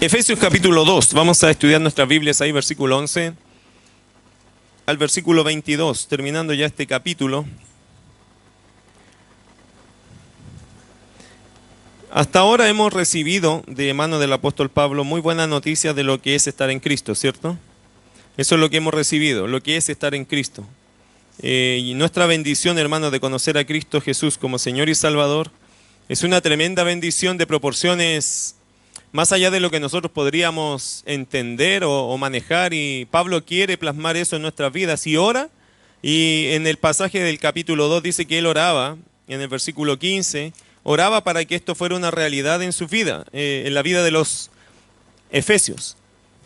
Efesios capítulo 2, vamos a estudiar nuestras Biblias ahí, versículo 11 al versículo 22, terminando ya este capítulo. Hasta ahora hemos recibido de mano del apóstol Pablo muy buenas noticias de lo que es estar en Cristo, ¿cierto? Eso es lo que hemos recibido, lo que es estar en Cristo. Y nuestra bendición, hermanos, de conocer a Cristo Jesús como Señor y Salvador, es una tremenda bendición de proporciones más allá de lo que nosotros podríamos entender o manejar, y Pablo quiere plasmar eso en nuestras vidas y ora, y en el pasaje del capítulo 2 dice que él oraba, en el versículo 15, oraba para que esto fuera una realidad en su vida, en la vida de los efesios,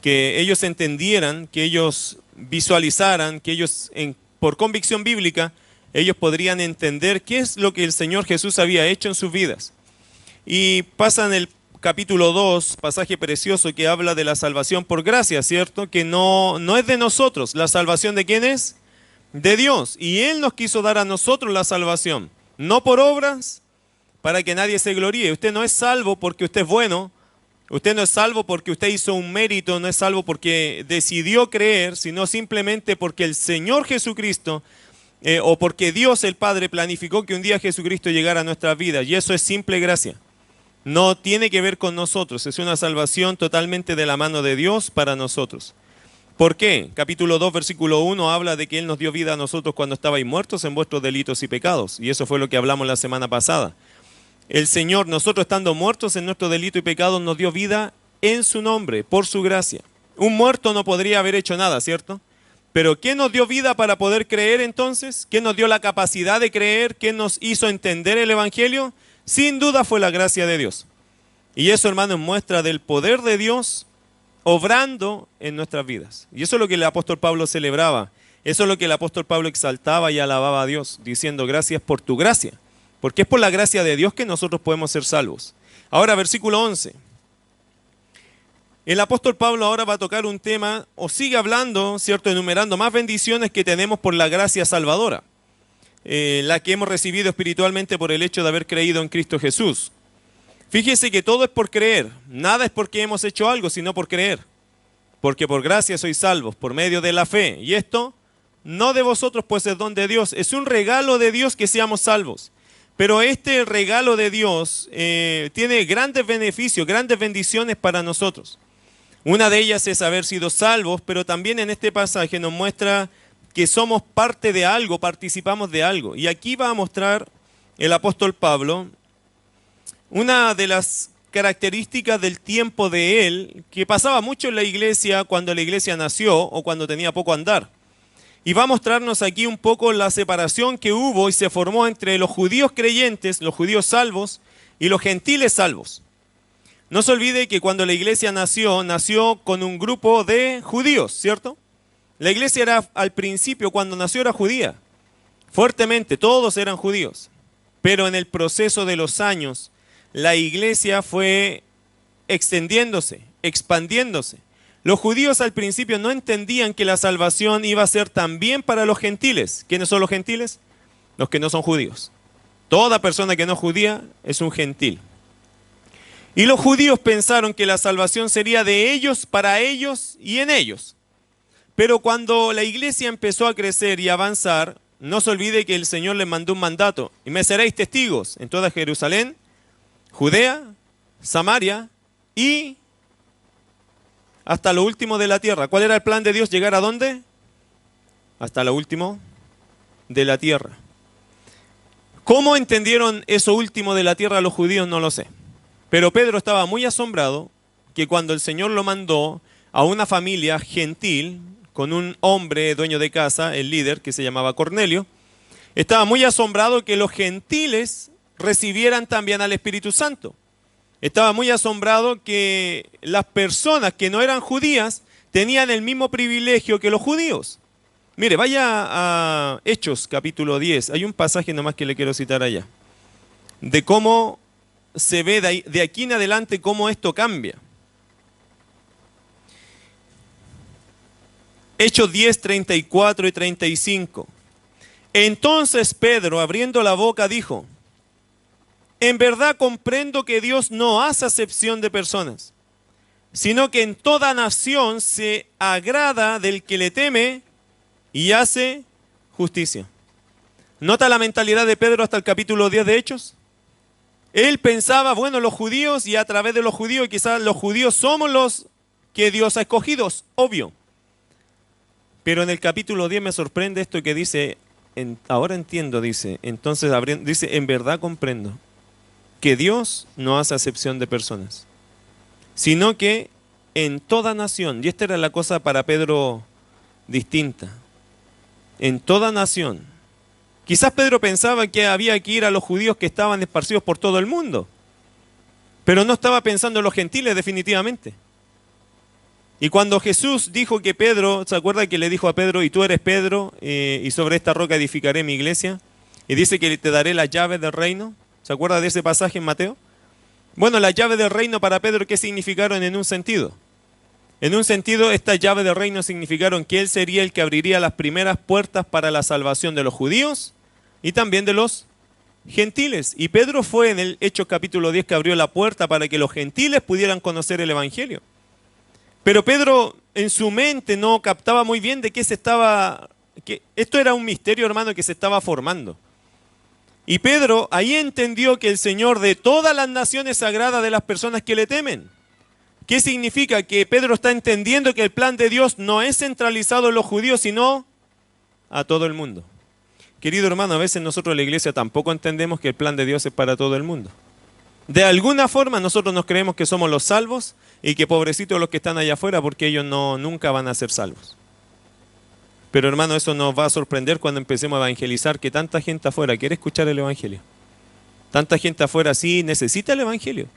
que ellos entendieran, que ellos visualizaran, que ellos por convicción bíblica, ellos podrían entender qué es lo que el Señor Jesús había hecho en sus vidas. Y pasa en el capítulo 2, pasaje precioso que habla de la salvación por gracia, ¿cierto? Que no es de nosotros. ¿La salvación de quién es? De Dios. Y Él nos quiso dar a nosotros la salvación, no por obras, para que nadie se gloríe. Usted no es salvo porque usted es bueno, usted no es salvo porque usted hizo un mérito, no es salvo porque decidió creer, sino simplemente porque el Señor Jesucristo, o porque Dios el Padre planificó que un día Jesucristo llegara a nuestras vidas, y eso es simple gracia. No tiene que ver con nosotros, es una salvación totalmente de la mano de Dios para nosotros. ¿Por qué? Capítulo 2, versículo 1 habla de que Él nos dio vida a nosotros cuando estabais muertos en vuestros delitos y pecados. Y eso fue lo que hablamos la semana pasada. El Señor, nosotros estando muertos en nuestro delito y pecado, nos dio vida en su nombre, por su gracia. Un muerto no podría haber hecho nada, ¿cierto? Pero ¿qué nos dio vida para poder creer entonces? ¿Qué nos dio la capacidad de creer? ¿Qué nos hizo entender el Evangelio? Sin duda fue la gracia de Dios. Y eso, hermanos, muestra del poder de Dios obrando en nuestras vidas. Y eso es lo que el apóstol Pablo celebraba. Eso es lo que el apóstol Pablo exaltaba y alababa a Dios, diciendo gracias por tu gracia. Porque es por la gracia de Dios que nosotros podemos ser salvos. Ahora, versículo 11. El apóstol Pablo ahora va a tocar un tema, o sigue hablando, ¿cierto?, enumerando más bendiciones que tenemos por la gracia salvadora. La que hemos recibido espiritualmente por el hecho de haber creído en Cristo Jesús. Fíjese que todo es por creer, nada es porque hemos hecho algo, sino por creer. Porque por gracia sois salvos, por medio de la fe. Y esto no de vosotros, pues es don de Dios. Es un regalo de Dios que seamos salvos. Pero este regalo de Dios tiene grandes beneficios, grandes bendiciones para nosotros. Una de ellas es haber sido salvos, pero también en este pasaje nos muestra que somos parte de algo, participamos de algo. Y aquí va a mostrar el apóstol Pablo una de las características del tiempo de él, que pasaba mucho en la iglesia cuando la iglesia nació o cuando tenía poco andar. Y va a mostrarnos aquí un poco la separación que hubo y se formó entre los judíos creyentes, los judíos salvos, y los gentiles salvos. No se olvide que cuando la iglesia nació con un grupo de judíos, ¿cierto? La iglesia era, al principio, cuando nació, era judía. Fuertemente, todos eran judíos. Pero en el proceso de los años, la iglesia fue extendiéndose, expandiéndose. Los judíos al principio no entendían que la salvación iba a ser también para los gentiles. ¿Quiénes son los gentiles? Los que no son judíos. Toda persona que no es judía es un gentil. Y los judíos pensaron que la salvación sería de ellos, para ellos y en ellos. Pero cuando la iglesia empezó a crecer y a avanzar, no se olvide que el Señor les mandó un mandato. Y me seréis testigos en toda Jerusalén, Judea, Samaria y hasta lo último de la tierra. ¿Cuál era el plan de Dios? ¿Llegar a dónde? Hasta lo último de la tierra. ¿Cómo entendieron eso último de la tierra los judíos? No lo sé. Pero Pedro estaba muy asombrado que cuando el Señor lo mandó a una familia gentil, con un hombre dueño de casa, el líder, que se llamaba Cornelio, estaba muy asombrado que los gentiles recibieran también al Espíritu Santo. Estaba muy asombrado que las personas que no eran judías tenían el mismo privilegio que los judíos. Mire, vaya a Hechos capítulo 10, hay un pasaje nomás que le quiero citar allá, de cómo se ve de aquí en adelante cómo esto cambia. Hechos 10, 34 y 35. Entonces Pedro, abriendo la boca, dijo: en verdad comprendo que Dios no hace acepción de personas, sino que en toda nación se agrada del que le teme y hace justicia. ¿Nota la mentalidad de Pedro hasta el capítulo 10 de Hechos? Él pensaba, bueno, los judíos, y a través de los judíos, y quizás los judíos somos los que Dios ha escogido, obvio. Pero en el capítulo 10 me sorprende esto que dice, ahora entiendo, dice, entonces dice, en verdad comprendo que Dios no hace acepción de personas, sino que en toda nación, y esta era la cosa para Pedro distinta, en toda nación. Quizás Pedro pensaba que había que ir a los judíos que estaban esparcidos por todo el mundo, pero no estaba pensando en los gentiles definitivamente. Y cuando Jesús dijo que Pedro, ¿se acuerda que le dijo a Pedro, y tú eres Pedro, y sobre esta roca edificaré mi iglesia? Y dice que te daré las llaves del reino. ¿Se acuerda de ese pasaje en Mateo? Bueno, las llaves del reino para Pedro, ¿qué significaron en un sentido? En un sentido, estas llaves del reino significaron que él sería el que abriría las primeras puertas para la salvación de los judíos y también de los gentiles. Y Pedro fue en el Hechos capítulo 10 que abrió la puerta para que los gentiles pudieran conocer el evangelio. Pero Pedro en su mente no captaba muy bien de qué que esto era un misterio, hermano, que se estaba formando. Y Pedro ahí entendió que el Señor de todas las naciones se agrada de las personas que le temen. ¿Qué significa? Que Pedro está entendiendo que el plan de Dios no es centralizado en los judíos, sino a todo el mundo. Querido hermano, a veces nosotros en la iglesia tampoco entendemos que el plan de Dios es para todo el mundo. De alguna forma nosotros nos creemos que somos los salvos y que pobrecitos los que están allá afuera porque ellos nunca van a ser salvos. Pero hermano, eso nos va a sorprender cuando empecemos a evangelizar, que tanta gente afuera quiere escuchar el evangelio. Tanta gente afuera sí necesita el evangelio.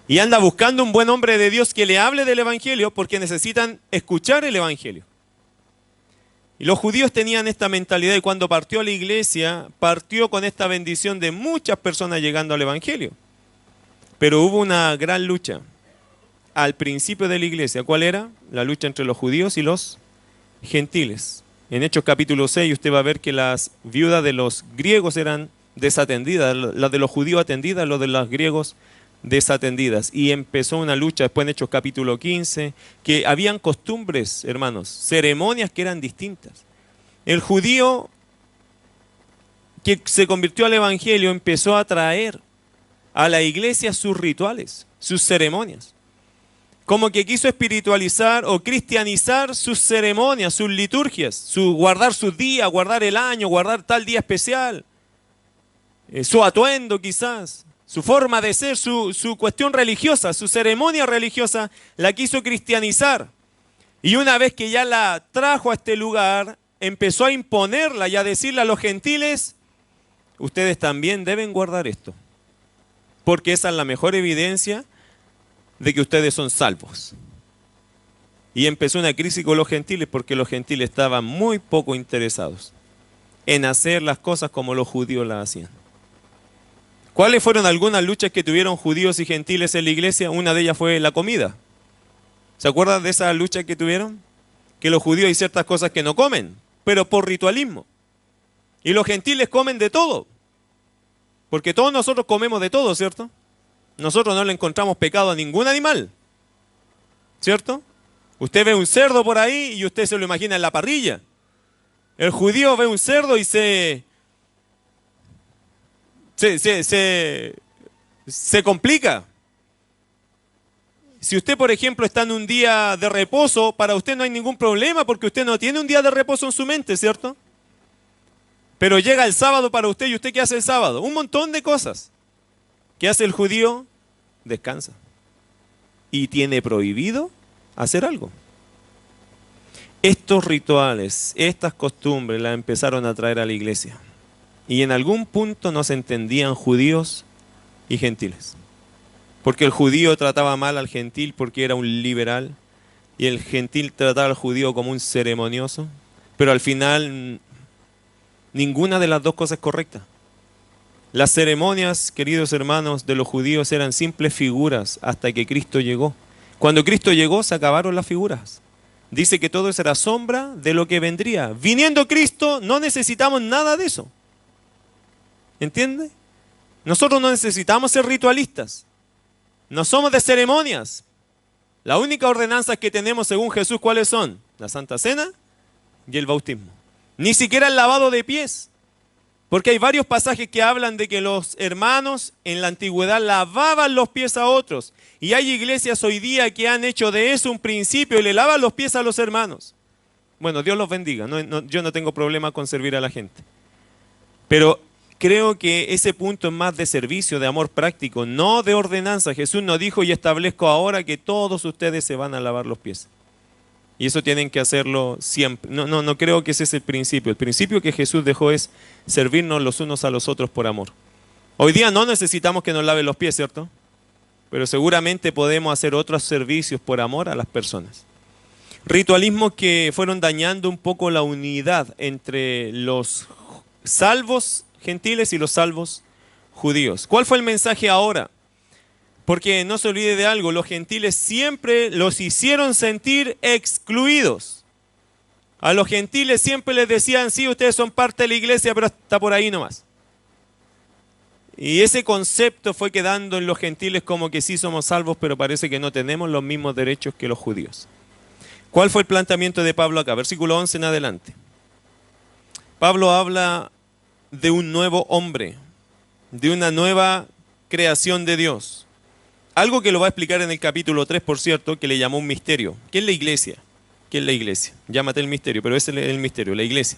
Y anda buscando un buen hombre de Dios que le hable del evangelio porque necesitan escuchar el evangelio. Y los judíos tenían esta mentalidad y cuando partió a la iglesia, partió con esta bendición de muchas personas llegando al evangelio. Pero hubo una gran lucha al principio de la iglesia. ¿Cuál era? La lucha entre los judíos y los gentiles. En Hechos capítulo 6 usted va a ver que las viudas de los griegos eran desatendidas, las de los judíos atendidas, los de los griegos desatendidas. Y empezó una lucha después en Hechos capítulo 15, que habían costumbres, hermanos, ceremonias que eran distintas. El judío que se convirtió al evangelio empezó a traer a la iglesia sus rituales, sus ceremonias. Como que quiso espiritualizar o cristianizar sus ceremonias, sus liturgias, guardar sus días, guardar el año, guardar tal día especial, su atuendo quizás, su forma de ser, su cuestión religiosa, su ceremonia religiosa, la quiso cristianizar. Y una vez que ya la trajo a este lugar, empezó a imponerla y a decirle a los gentiles, ustedes también deben guardar esto, porque esa es la mejor evidencia de que ustedes son salvos. Y empezó una crisis con los gentiles porque los gentiles estaban muy poco interesados en hacer las cosas como los judíos las hacían. ¿Cuáles fueron algunas luchas que tuvieron judíos y gentiles en la iglesia? Una de ellas fue la comida. ¿Se acuerdan de esa lucha que tuvieron? Que los judíos hay ciertas cosas que no comen, pero por ritualismo. Y los gentiles comen de todo. Porque todos nosotros comemos de todo, ¿cierto? Nosotros no le encontramos pecado a ningún animal, ¿cierto? Usted ve un cerdo por ahí y usted se lo imagina en la parrilla. El judío ve un cerdo y se complica. Si usted, por ejemplo, está en un día de reposo, para usted no hay ningún problema porque usted no tiene un día de reposo en su mente, ¿cierto? Pero llega el sábado para usted y usted ¿qué hace el sábado? Un montón de cosas. ¿Qué hace el judío? Descansa. Y tiene prohibido hacer algo. Estos rituales, estas costumbres las empezaron a traer a la iglesia. Y en algún punto no se entendían judíos y gentiles. Porque el judío trataba mal al gentil porque era un liberal. Y el gentil trataba al judío como un ceremonioso. Pero al final ninguna de las dos cosas es correcta. Las ceremonias, queridos hermanos, de los judíos eran simples figuras hasta que Cristo llegó. Cuando Cristo llegó se acabaron las figuras. Dice que todo eso era sombra de lo que vendría. Viniendo Cristo no necesitamos nada de eso. ¿Entiende? Nosotros no necesitamos ser ritualistas. No somos de ceremonias. Las únicas ordenanzas que tenemos según Jesús, ¿cuáles son? La Santa Cena y el bautismo. Ni siquiera el lavado de pies. Porque hay varios pasajes que hablan de que los hermanos en la antigüedad lavaban los pies a otros. Y hay iglesias hoy día que han hecho de eso un principio y le lavan los pies a los hermanos. Bueno, Dios los bendiga. Yo no tengo problema con servir a la gente. Pero creo que ese punto es más de servicio, de amor práctico, no de ordenanza. Jesús nos dijo: y establezco ahora que todos ustedes se van a lavar los pies. Y eso tienen que hacerlo siempre. No creo que ese es el principio. El principio que Jesús dejó es servirnos los unos a los otros por amor. Hoy día no necesitamos que nos laven los pies, ¿cierto? Pero seguramente podemos hacer otros servicios por amor a las personas. Ritualismos que fueron dañando un poco la unidad entre los salvos gentiles y los salvos judíos. ¿Cuál fue el mensaje ahora? Porque no se olvide de algo, los gentiles siempre los hicieron sentir excluidos. A los gentiles siempre les decían: sí, ustedes son parte de la iglesia, pero está por ahí nomás. Y ese concepto fue quedando en los gentiles como que sí somos salvos, pero parece que no tenemos los mismos derechos que los judíos. ¿Cuál fue el planteamiento de Pablo acá? Versículo 11 en adelante. Pablo habla de un nuevo hombre, de una nueva creación de Dios. Algo que lo va a explicar en el capítulo 3, por cierto, que le llamó un misterio. ¿Qué es la iglesia? ¿Qué es la iglesia? Llámate el misterio, pero ese es el misterio, la iglesia.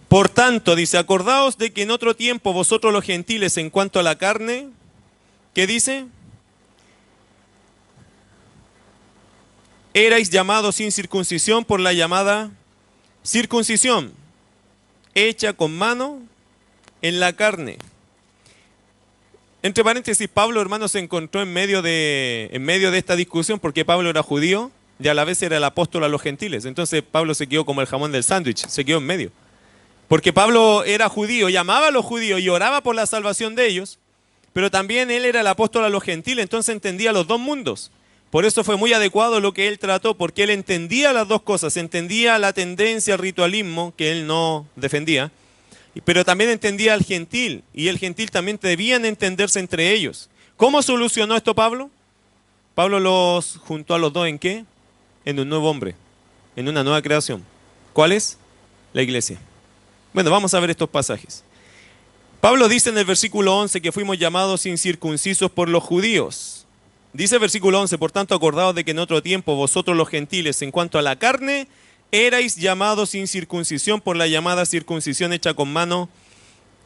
Por tanto, dice: acordaos de que en otro tiempo vosotros los gentiles, en cuanto a la carne, ¿qué dice? Erais llamados sin circuncisión por la llamada circuncisión, hecha con mano en la carne. Entre paréntesis, Pablo, hermano, se encontró en medio de esta discusión, porque Pablo era judío y a la vez era el apóstol a los gentiles. Entonces Pablo se quedó como el jamón del sándwich, se quedó en medio. Porque Pablo era judío y amaba a los judíos y oraba por la salvación de ellos, pero también él era el apóstol a los gentiles, entonces entendía los dos mundos. Por eso fue muy adecuado lo que él trató, porque él entendía las dos cosas, entendía la tendencia al ritualismo que él no defendía, pero también entendía al gentil, y el gentil también debían entenderse entre ellos. ¿Cómo solucionó esto Pablo? Pablo los juntó a los dos ¿en qué? En un nuevo hombre, en una nueva creación. ¿Cuál es? La iglesia. Bueno, vamos a ver estos pasajes. Pablo dice en el versículo 11 que fuimos llamados incircuncisos por los judíos. Dice el versículo 11: por tanto, acordaos de que en otro tiempo vosotros los gentiles, en cuanto a la carne, erais llamados sin circuncisión por la llamada circuncisión hecha con mano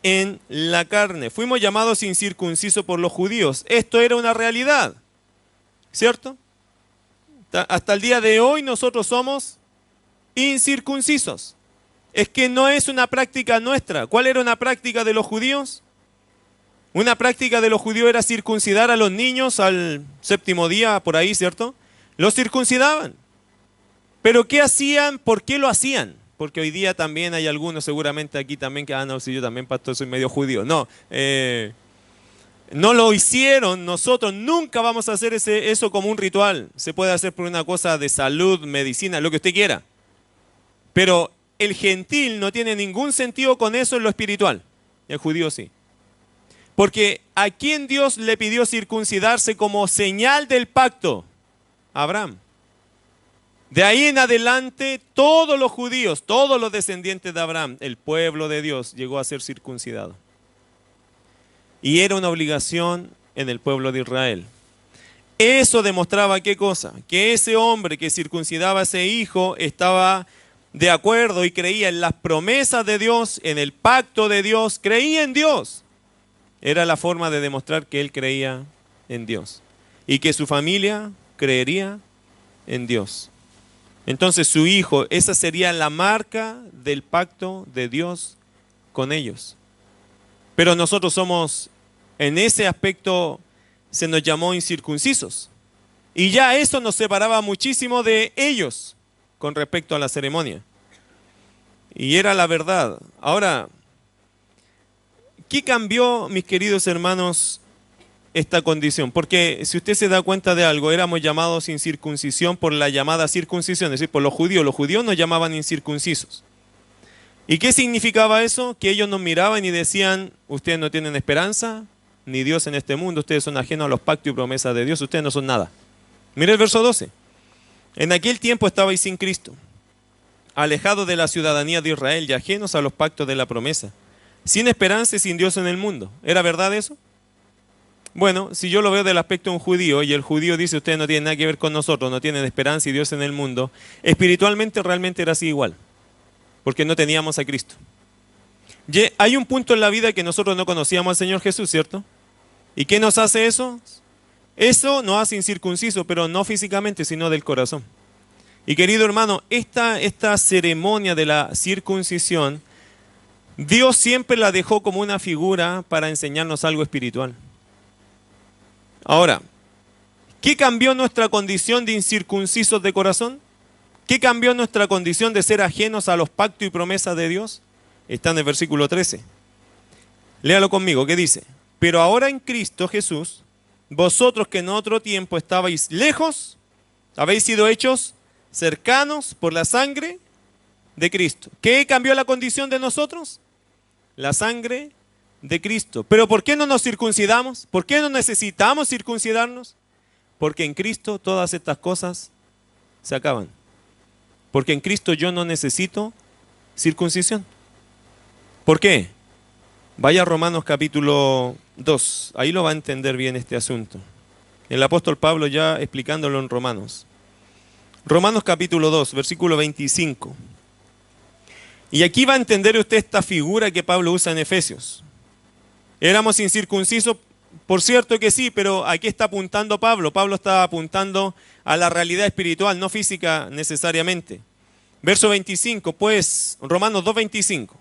en la carne. Fuimos llamados incircuncisos por los judíos. Esto era una realidad, ¿cierto? Hasta el día de hoy nosotros somos incircuncisos. Es que no es una práctica nuestra. ¿Cuál era una práctica de los judíos? Una práctica de los judíos era circuncidar a los niños al séptimo día, por ahí, ¿cierto? Los circuncidaban. ¿Pero qué hacían? ¿Por qué lo hacían? Porque hoy día también hay algunos, seguramente aquí también, que no, si yo también, pastor, soy medio judío. No, no lo hicieron. Nosotros nunca vamos a hacer eso como un ritual. Se puede hacer por una cosa de salud, medicina, lo que usted quiera. Pero el gentil no tiene ningún sentido con eso en lo espiritual. El judío sí. Porque ¿a quién Dios le pidió circuncidarse como señal del pacto? A Abraham. De ahí en adelante, todos los judíos, todos los descendientes de Abraham, el pueblo de Dios, llegó a ser circuncidado. Y era una obligación en el pueblo de Israel. Eso demostraba ¿qué cosa? Que ese hombre que circuncidaba a ese hijo estaba de acuerdo y creía en las promesas de Dios, en el pacto de Dios, creía en Dios. Era la forma de demostrar que él creía en Dios y que su familia creería en Dios. Entonces su hijo, esa sería la marca del pacto de Dios con ellos. Pero nosotros somos, en ese aspecto, se nos llamó incircuncisos. Y ya eso nos separaba muchísimo de ellos con respecto a la ceremonia. Y era la verdad. Ahora, ¿qué cambió, mis queridos hermanos, esta condición? Porque si usted se da cuenta de algo, éramos llamados incircuncisión por la llamada circuncisión, es decir, por los judíos. Los judíos nos llamaban incircuncisos. ¿Y qué significaba eso? Que ellos nos miraban y decían: ustedes no tienen esperanza, ni Dios en este mundo, ustedes son ajenos a los pactos y promesas de Dios, ustedes no son nada. Mira el verso 12. En aquel tiempo estabais sin Cristo, alejados de la ciudadanía de Israel y ajenos a los pactos de la promesa, sin esperanza y sin Dios en el mundo. ¿Era verdad eso? Bueno, si yo lo veo del aspecto de un judío y el judío dice ustedes no tienen nada que ver con nosotros, no tienen esperanza y Dios en el mundo, espiritualmente realmente era así igual, porque no teníamos a Cristo. Hay un punto en la vida que nosotros no conocíamos al Señor Jesús, ¿cierto? ¿Y qué nos hace eso? Eso nos hace incircuncisos, pero no físicamente, sino del corazón. Y querido hermano, esta ceremonia de la circuncisión, Dios siempre la dejó como una figura para enseñarnos algo espiritual. Ahora, ¿qué cambió nuestra condición de incircuncisos de corazón? ¿Qué cambió nuestra condición de ser ajenos a los pactos y promesas de Dios? Está en el versículo 13. Léalo conmigo, ¿qué dice? Pero ahora en Cristo Jesús, vosotros que en otro tiempo estabais lejos, habéis sido hechos cercanos por la sangre de Cristo. ¿Qué cambió la condición de nosotros? La sangre de Cristo. ¿Pero por qué no nos circuncidamos? ¿Por qué no necesitamos circuncidarnos? Porque en Cristo todas estas cosas se acaban. Porque en Cristo yo no necesito circuncisión. ¿Por qué? Vaya a Romanos capítulo 2, ahí lo va a entender bien este asunto. El apóstol Pablo ya explicándolo en Romanos. Romanos capítulo 2, versículo 25. Y aquí va a entender usted esta figura que Pablo usa en Efesios. Éramos incircuncisos, por cierto que sí, pero aquí está apuntando Pablo. Pablo está apuntando a la realidad espiritual, no física necesariamente. Verso 25, pues, Romanos 2, 25.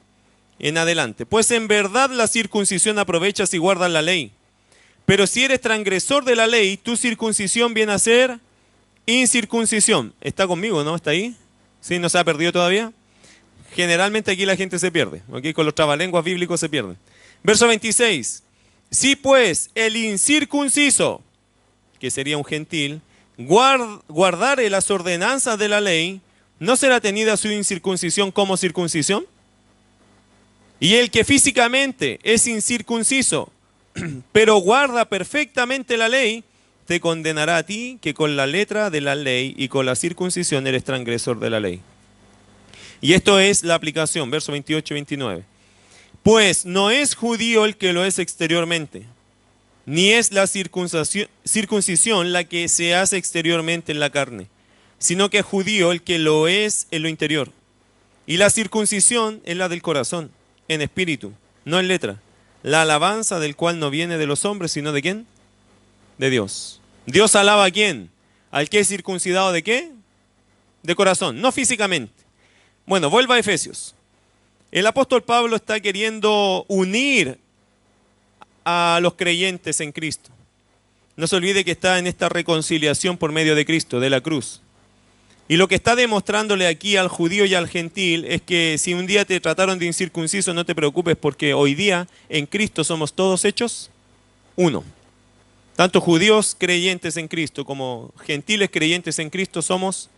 En adelante, pues en verdad la circuncisión aprovecha si guardas la ley. Pero si eres transgresor de la ley, tu circuncisión viene a ser incircuncisión. ¿Está conmigo, no? ¿Está ahí? ¿Sí? ¿No se ha perdido todavía? Generalmente aquí la gente se pierde, ¿ok? Con los trabalenguas bíblicos se pierden. Verso 26. Si pues el incircunciso, que sería un gentil, guardare las ordenanzas de la ley, ¿no será tenida su incircuncisión como circuncisión? Y el que físicamente es incircunciso, pero guarda perfectamente la ley, te condenará a ti que con la letra de la ley y con la circuncisión eres transgresor de la ley. Y esto es la aplicación, verso 28 y 29. Pues no es judío el que lo es exteriormente, ni es la circuncisión la que se hace exteriormente en la carne, sino que es judío el que lo es en lo interior. Y la circuncisión es la del corazón, en espíritu, no en letra. La alabanza del cual no viene de los hombres, sino ¿de quién? De Dios. ¿Dios alaba a quién? ¿Al que es circuncidado de qué? De corazón, no físicamente. Bueno, vuelva a Efesios. El apóstol Pablo está queriendo unir a los creyentes en Cristo. No se olvide que está en esta reconciliación por medio de Cristo, de la cruz. Y lo que está demostrándole aquí al judío y al gentil es que si un día te trataron de incircunciso, no te preocupes porque hoy día en Cristo somos todos hechos uno. Tanto judíos creyentes en Cristo como gentiles creyentes en Cristo somos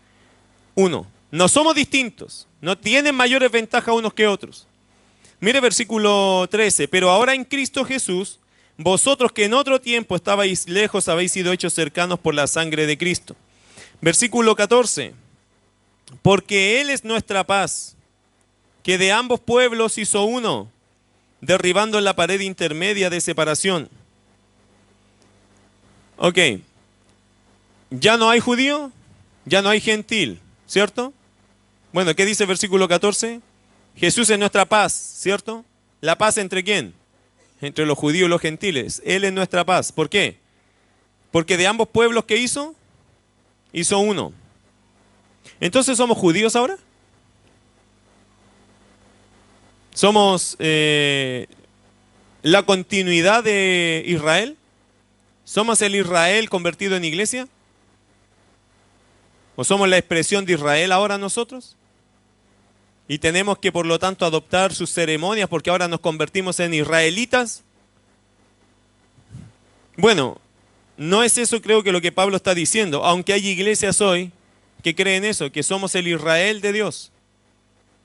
uno. No somos distintos, no tienen mayores ventajas unos que otros. Mire versículo 13, pero ahora en Cristo Jesús, vosotros que en otro tiempo estabais lejos, habéis sido hechos cercanos por la sangre de Cristo. Versículo 14, porque Él es nuestra paz, que de ambos pueblos hizo uno, derribando la pared intermedia de separación. Ok, ya no hay judío, ya no hay gentil, ¿cierto? Bueno, ¿qué dice el versículo 14? Jesús es nuestra paz, ¿cierto? ¿La paz entre quién? Entre los judíos y los gentiles. Él es nuestra paz. ¿Por qué? Porque de ambos pueblos, ¿qué hizo? Hizo uno. Entonces, ¿somos judíos ahora? ¿Somos la continuidad de Israel? ¿Somos el Israel convertido en iglesia? ¿O somos la expresión de Israel ahora nosotros? Y tenemos que, por lo tanto, adoptar sus ceremonias porque ahora nos convertimos en israelitas. Bueno, no es eso creo que lo que Pablo está diciendo, aunque hay iglesias hoy que creen eso, que somos el Israel de Dios.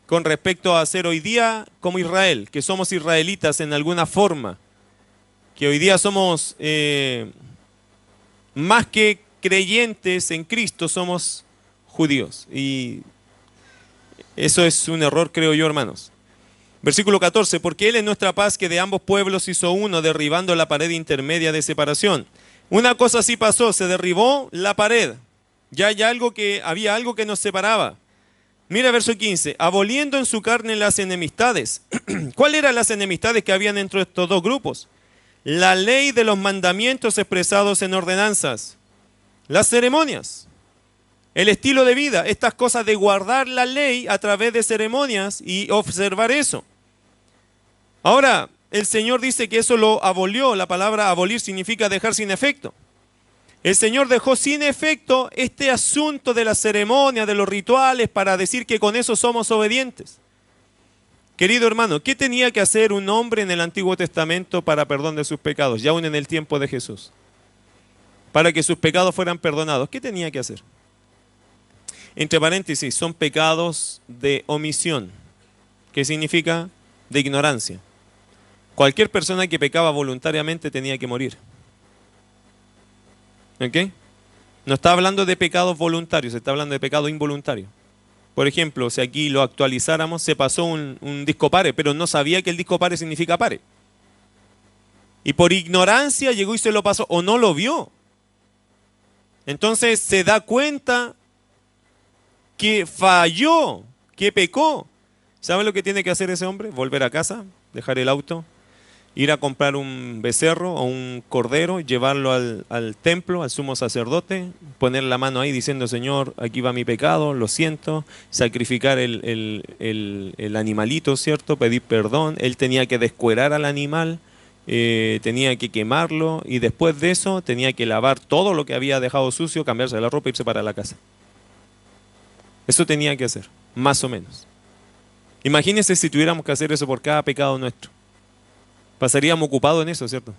Con respecto a ser hoy día como Israel, que somos israelitas en alguna forma, que hoy día somos más que creyentes en Cristo somos judíos. Y eso es un error, creo yo, hermanos. Versículo 14, porque Él es nuestra paz, que de ambos pueblos hizo uno, derribando la pared intermedia de separación. Una cosa sí pasó, se derribó la pared. Ya había algo que nos separaba. Mira verso 15, aboliendo en su carne las enemistades. ¿Cuáles eran las enemistades que habían entre estos dos grupos? La ley de los mandamientos expresados en ordenanzas, las ceremonias, el estilo de vida, estas cosas de guardar la ley a través de ceremonias y observar eso. Ahora, el Señor dice que eso lo abolió. La palabra abolir significa dejar sin efecto. El Señor dejó sin efecto este asunto de las ceremonias, de los rituales, para decir que con eso somos obedientes. Querido hermano, ¿qué tenía que hacer un hombre en el Antiguo Testamento para perdón de sus pecados, ya aún en el tiempo de Jesús? Para que sus pecados fueran perdonados, ¿qué tenía que hacer? Entre paréntesis, son pecados de omisión. ¿Qué significa? De ignorancia. Cualquier persona que pecaba voluntariamente tenía que morir. ¿Ok? No está hablando de pecados voluntarios, se está hablando de pecado involuntario. Por ejemplo, si aquí lo actualizáramos, se pasó un disco pare, pero no sabía que el disco pare significa pare. Y por ignorancia llegó y se lo pasó, o no lo vio. Entonces se da cuenta que falló, que pecó. ¿Sabe lo que tiene que hacer ese hombre? Volver a casa, dejar el auto, ir a comprar un becerro o un cordero, llevarlo al templo, al sumo sacerdote, poner la mano ahí diciendo, Señor, aquí va mi pecado, lo siento, sacrificar el animalito, ¿cierto? Pedir perdón. Él tenía que descuerar al animal, tenía que quemarlo y después de eso tenía que lavar todo lo que había dejado sucio, cambiarse la ropa y irse para la casa. Eso tenía que hacer, más o menos. Imagínense si tuviéramos que hacer eso por cada pecado nuestro. Pasaríamos ocupados en eso, ¿cierto?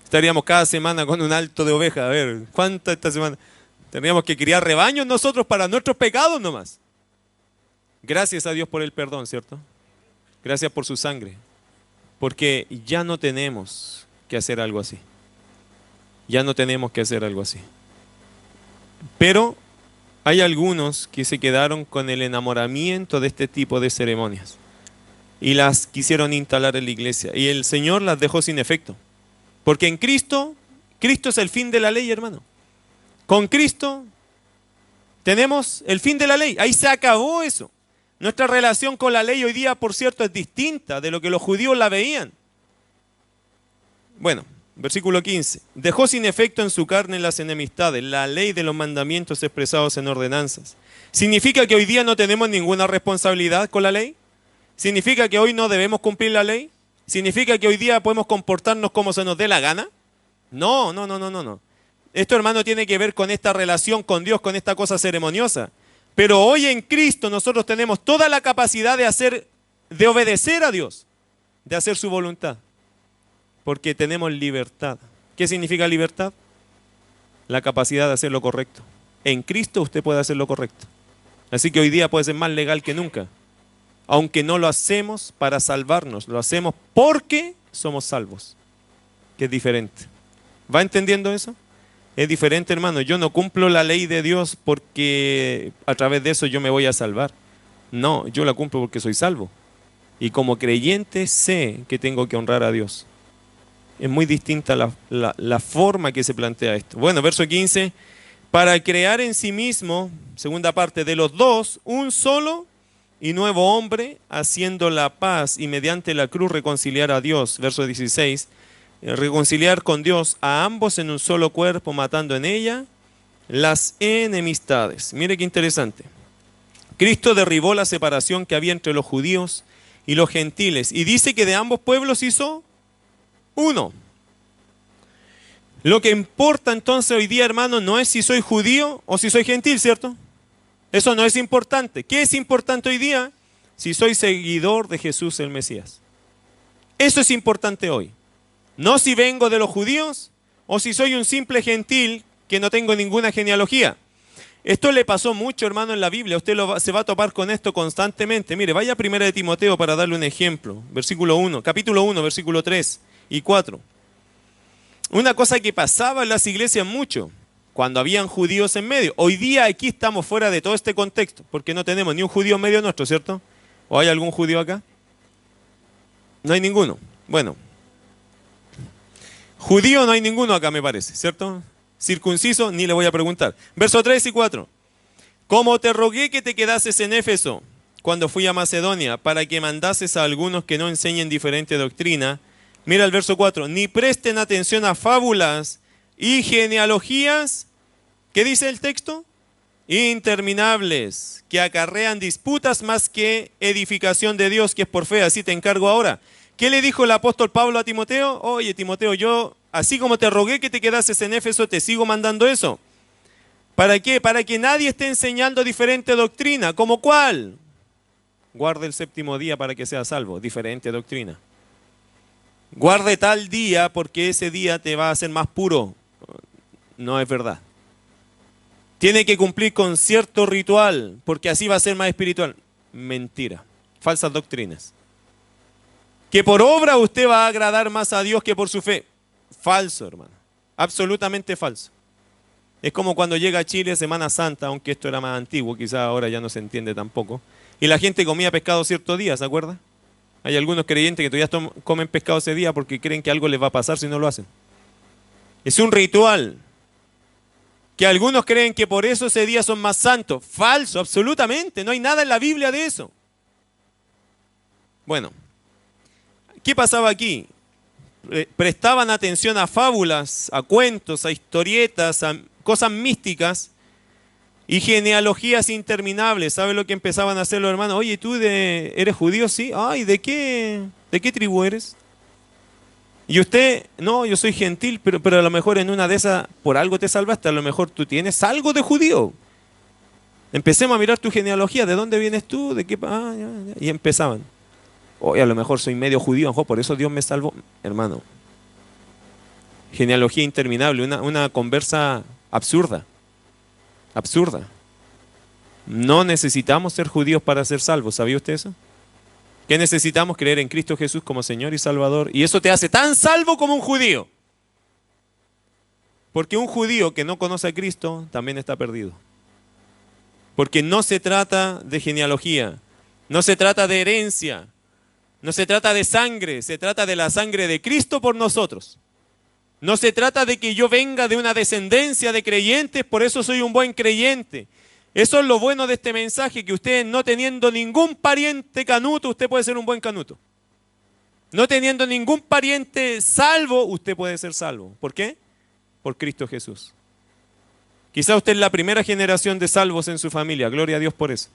Estaríamos cada semana con un alto de ovejas. A ver, ¿cuántas esta semana? Tendríamos que criar rebaños nosotros para nuestros pecados nomás. Gracias a Dios por el perdón, ¿cierto? Gracias por su sangre. Porque ya no tenemos que hacer algo así. Ya no tenemos que hacer algo así. Pero hay algunos que se quedaron con el enamoramiento de este tipo de ceremonias y las quisieron instalar en la iglesia, y el Señor las dejó sin efecto, porque en Cristo es el fin de la ley, hermano. Con Cristo tenemos el fin de la ley, ahí se acabó eso. Nuestra relación con la ley hoy día, por cierto, es distinta de lo que los judíos la veían. Bueno, versículo 15, dejó sin efecto en su carne las enemistades, la ley de los mandamientos expresados en ordenanzas. ¿Significa que hoy día no tenemos ninguna responsabilidad con la ley? ¿Significa que hoy no debemos cumplir la ley? ¿Significa que hoy día podemos comportarnos como se nos dé la gana? No. Esto, hermano, tiene que ver con esta relación con Dios, con esta cosa ceremoniosa. Pero hoy en Cristo nosotros tenemos toda la capacidad de obedecer a Dios, de hacer su voluntad. Porque tenemos libertad. ¿Qué significa libertad? La capacidad de hacer lo correcto. En Cristo usted puede hacer lo correcto. Así que hoy día puede ser más legal que nunca. Aunque no lo hacemos para salvarnos, lo hacemos porque somos salvos. Que es diferente. ¿Va entendiendo eso? Es diferente, hermano. Yo no cumplo la ley de Dios porque a través de eso yo me voy a salvar. No, yo la cumplo porque soy salvo. Y como creyente sé que tengo que honrar a Dios. Es muy distinta la forma que se plantea esto. Bueno, verso 15. Para crear en sí mismo, segunda parte, de los dos, un solo y nuevo hombre, haciendo la paz y mediante la cruz reconciliar a Dios. Verso 16. Reconciliar con Dios a ambos en un solo cuerpo, matando en ella las enemistades. Mire qué interesante. Cristo derribó la separación que había entre los judíos y los gentiles. Y dice que de ambos pueblos hizo uno. Lo que importa entonces hoy día, hermano, no es si soy judío o si soy gentil, ¿cierto? Eso no es importante. ¿Qué es importante hoy día? Si soy seguidor de Jesús el Mesías. Eso es importante hoy. No si vengo de los judíos o si soy un simple gentil que no tengo ninguna genealogía. Esto le pasó mucho, hermano, en la Biblia. Usted se va a topar con esto constantemente. Mire, vaya a 1 Timoteo para darle un ejemplo. Capítulo 1, versículo 3 y 4. Una cosa que pasaba en las iglesias mucho, cuando habían judíos en medio. Hoy día aquí estamos fuera de todo este contexto, porque no tenemos ni un judío en medio nuestro, ¿cierto? ¿O hay algún judío acá? No hay ninguno. Bueno, judío no hay ninguno acá, me parece, ¿cierto? Circunciso, ni le voy a preguntar. Verso 3 y 4. Como te rogué que te quedases en Éfeso cuando fui a Macedonia, para que mandases a algunos que no enseñen diferente doctrina. Mira el verso 4. Ni presten atención a fábulas y genealogías. ¿Qué dice el texto? Interminables, que acarrean disputas más que edificación de Dios, que es por fe. Así te encargo ahora. ¿Qué le dijo el apóstol Pablo a Timoteo? Oye, Timoteo, yo, así como te rogué que te quedases en Éfeso, te sigo mandando eso. ¿Para qué? Para que nadie esté enseñando diferente doctrina. ¿Cómo cuál? Guarde el séptimo día para que sea salvo. Diferente doctrina. Guarde tal día porque ese día te va a hacer más puro. No es verdad. Tiene que cumplir con cierto ritual porque así va a ser más espiritual. Mentira. Falsas doctrinas. Que por obra usted va a agradar más a Dios que por su fe. Falso, hermano. Absolutamente falso. Es como cuando llega a Chile Semana Santa, aunque esto era más antiguo, quizás ahora ya no se entiende tampoco. Y la gente comía pescado ciertos días, ¿se acuerda? Hay algunos creyentes que todavía comen pescado ese día porque creen que algo les va a pasar si no lo hacen. Es un ritual. Que algunos creen que por eso ese día son más santos. Falso, absolutamente. No hay nada en la Biblia de eso. Bueno, ¿qué pasaba aquí? Prestaban atención a fábulas, a cuentos, a historietas, a cosas místicas y genealogías interminables. ¿Sabe lo que empezaban a hacer los hermanos? Oye, ¿tú eres judío? Sí. Ay, ¿de qué tribu eres? Y usted, no, yo soy gentil, pero a lo mejor en una de esas, por algo te salvaste, a lo mejor tú tienes algo de judío. Empecemos a mirar tu genealogía, ¿de dónde vienes tú? ¿De qué? Y empezaban. Oye, a lo mejor soy medio judío, por eso Dios me salvó. Hermano, genealogía interminable, una conversa absurda. Absurda. No necesitamos ser judíos para ser salvos, ¿sabía usted eso? ¿Qué necesitamos? Creer en Cristo Jesús como Señor y Salvador. Y eso te hace tan salvo como un judío. Porque un judío que no conoce a Cristo también está perdido. Porque no se trata de genealogía, no se trata de herencia, no se trata de sangre, se trata de la sangre de Cristo por nosotros. No se trata de que yo venga de una descendencia de creyentes, por eso soy un buen creyente. Eso es lo bueno de este mensaje, que usted no teniendo ningún pariente canuto, usted puede ser un buen canuto. No teniendo ningún pariente salvo, usted puede ser salvo. ¿Por qué? Por Cristo Jesús. Quizá usted es la primera generación de salvos en su familia, gloria a Dios por eso.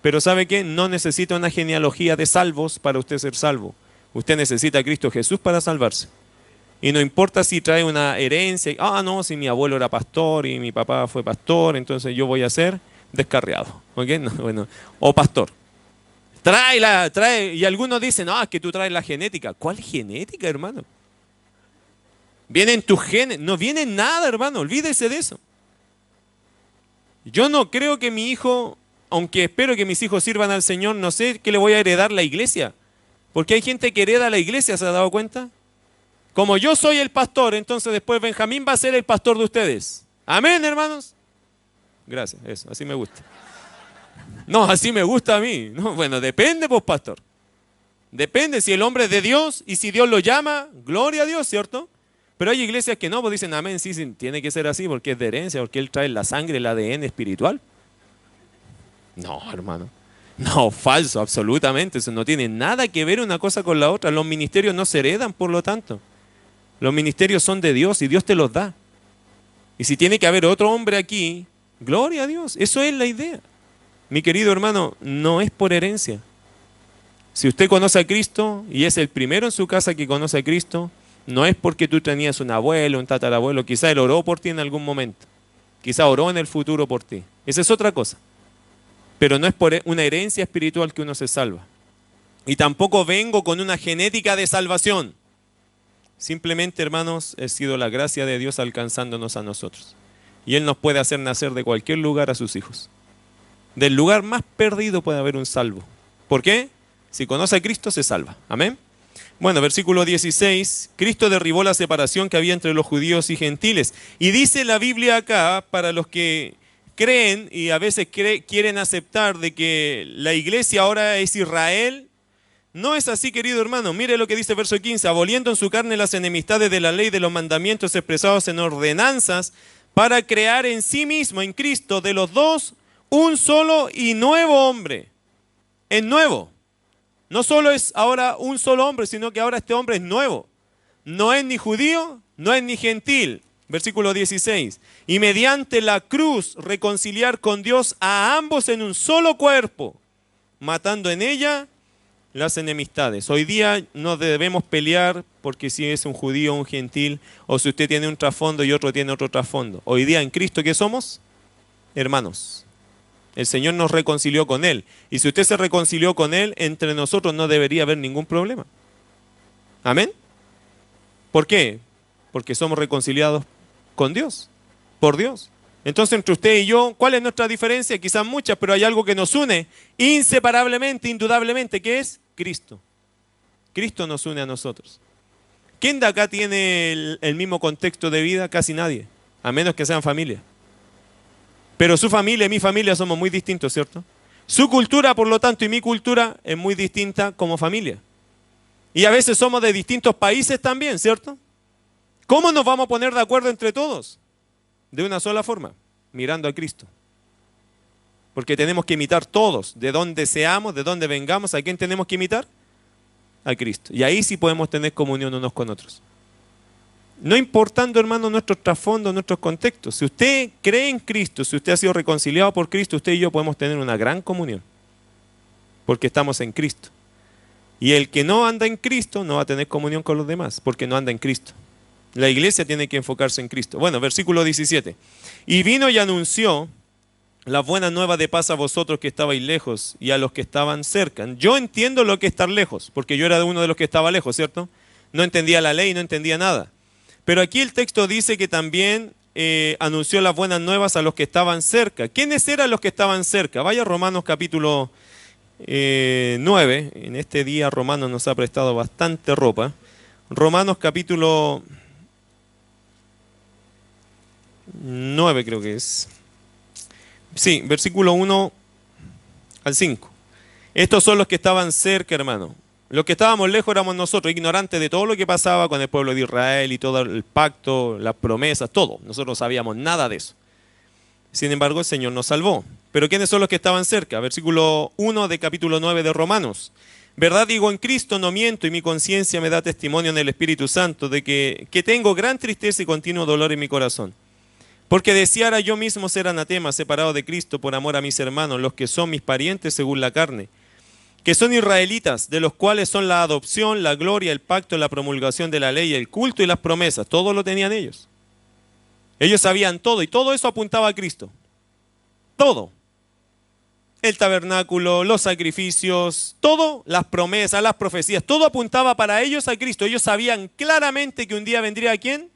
Pero ¿sabe qué? No necesita una genealogía de salvos para usted ser salvo. Usted necesita a Cristo Jesús para salvarse. Y no importa si trae una herencia, no, si mi abuelo era pastor y mi papá fue pastor, entonces yo voy a ser descarriado, ¿ok? No, bueno, o pastor. Trae, y algunos dicen, es que tú traes la genética. ¿Cuál genética, hermano? Vienen tus genes, no viene nada, hermano, olvídese de eso. Yo no creo que mi hijo, aunque espero que mis hijos sirvan al Señor, no sé qué le voy a heredar la iglesia. Porque hay gente que hereda la iglesia, ¿se ha dado cuenta? Como yo soy el pastor, entonces después Benjamín va a ser el pastor de ustedes. Amén, hermanos. Gracias, eso, así me gusta. No, así me gusta a mí. No, bueno, depende, pues, pastor. Depende si el hombre es de Dios y si Dios lo llama, gloria a Dios, ¿cierto? Pero hay iglesias que no, pues dicen, amén, sí, tiene que ser así porque es de herencia, porque Él trae la sangre, el ADN espiritual. No, hermano. No, falso, absolutamente. Eso no tiene nada que ver una cosa con la otra. Los ministerios no se heredan, por lo tanto. Los ministerios son de Dios y Dios te los da. Y si tiene que haber otro hombre aquí, gloria a Dios. Eso es la idea. Mi querido hermano, no es por herencia. Si usted conoce a Cristo y es el primero en su casa que conoce a Cristo, no es porque tú tenías un abuelo, un tatarabuelo, quizá Él oró por ti en algún momento. Quizá oró en el futuro por ti. Esa es otra cosa. Pero no es por una herencia espiritual que uno se salva. Y tampoco vengo con una genética de salvación. Simplemente, hermanos, ha sido la gracia de Dios alcanzándonos a nosotros. Y Él nos puede hacer nacer de cualquier lugar a sus hijos. Del lugar más perdido puede haber un salvo. ¿Por qué? Si conoce a Cristo, se salva. Amén. Bueno, versículo 16, Cristo derribó la separación que había entre los judíos y gentiles. Y dice la Biblia acá, para los que creen y a veces quieren aceptar de que la iglesia ahora es Israel, no es así, querido hermano. Mire lo que dice el verso 15, aboliendo en su carne las enemistades de la ley de los mandamientos expresados en ordenanzas, para crear en sí mismo, en Cristo, de los dos, un solo y nuevo hombre. Es nuevo. No solo es ahora un solo hombre, sino que ahora este hombre es nuevo. No es ni judío, no es ni gentil. Versículo 16. Y mediante la cruz reconciliar con Dios a ambos en un solo cuerpo, matando en ella las enemistades. Hoy día no debemos pelear porque si es un judío o un gentil, o si usted tiene un trasfondo y otro tiene otro trasfondo. Hoy día en Cristo, ¿qué somos? Hermanos. El Señor nos reconcilió con Él. Y si usted se reconcilió con Él, entre nosotros no debería haber ningún problema. ¿Amén? ¿Por qué? Porque somos reconciliados con Dios, por Dios. Entonces, entre usted y yo, ¿cuál es nuestra diferencia? Quizás muchas, pero hay algo que nos une inseparablemente, indudablemente, que es Cristo. Cristo nos une a nosotros. ¿Quién de acá tiene el mismo contexto de vida? Casi nadie, a menos que sean familia. Pero su familia y mi familia somos muy distintos, ¿cierto? Su cultura, por lo tanto, y mi cultura es muy distinta como familia. Y a veces somos de distintos países también, ¿cierto? ¿Cómo nos vamos a poner de acuerdo entre todos? De una sola forma, mirando a Cristo. Porque tenemos que imitar todos, de donde seamos, de donde vengamos, ¿a quién tenemos que imitar? A Cristo. Y ahí sí podemos tener comunión unos con otros. No importando, hermano, nuestros trasfondos, nuestros contextos. Si usted cree en Cristo, si usted ha sido reconciliado por Cristo, usted y yo podemos tener una gran comunión. Porque estamos en Cristo. Y el que no anda en Cristo no va a tener comunión con los demás, porque no anda en Cristo. La iglesia tiene que enfocarse en Cristo. Bueno, versículo 17. Y vino y anunció la buena nueva de paz a vosotros que estabais lejos y a los que estaban cerca. Yo entiendo lo que es estar lejos, porque yo era uno de los que estaba lejos, ¿cierto? No entendía la ley, no entendía nada. Pero aquí el texto dice que también anunció las buenas nuevas a los que estaban cerca. ¿Quiénes eran los que estaban cerca? Vaya a Romanos capítulo 9. En este día Romanos nos ha prestado bastante ropa. Romanos capítulo 9 creo que es. Sí, versículo 1 al 5. Estos son los que estaban cerca, hermano. Los que estábamos lejos éramos nosotros, ignorantes de todo lo que pasaba con el pueblo de Israel y todo el pacto, las promesas, todo. Nosotros no sabíamos nada de eso. Sin embargo, el Señor nos salvó. Pero ¿quiénes son los que estaban cerca? Versículo 1 de capítulo 9 de Romanos. Verdad digo, en Cristo no miento y mi conciencia me da testimonio en el Espíritu Santo de que tengo gran tristeza y continuo dolor en mi corazón. Porque deseara yo mismo ser anatema, separado de Cristo por amor a mis hermanos, los que son mis parientes según la carne, que son israelitas, de los cuales son la adopción, la gloria, el pacto, la promulgación de la ley, el culto y las promesas. Todo lo tenían ellos. Ellos sabían todo y todo eso apuntaba a Cristo. Todo. El tabernáculo, los sacrificios, todo, las promesas, las profecías, todo apuntaba para ellos a Cristo. Ellos sabían claramente que un día vendría ¿quién?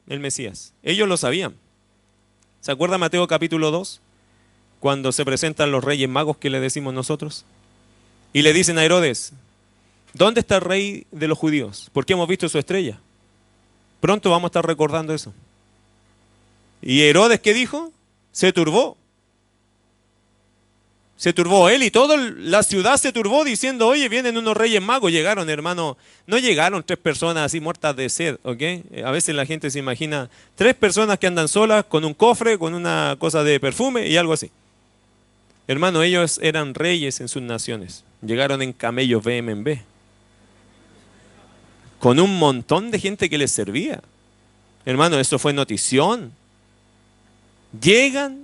El Mesías. Ellos lo sabían. ¿Se acuerda Mateo capítulo 2? Cuando se presentan los reyes magos que le decimos nosotros. Y le dicen a Herodes, ¿dónde está el rey de los judíos? Porque hemos visto su estrella. Pronto vamos a estar recordando eso. ¿Y Herodes qué dijo? Se turbó. Se turbó él y toda la ciudad se turbó diciendo, oye, vienen unos reyes magos. Llegaron, hermano, no llegaron 3 personas así muertas de sed, ¿ok? A veces la gente se imagina 3 personas que andan solas con un cofre, con una cosa de perfume y algo así. Hermano, ellos eran reyes en sus naciones. Llegaron en camellos BM&B. Con un montón de gente que les servía. Hermano, eso fue notición. Llegan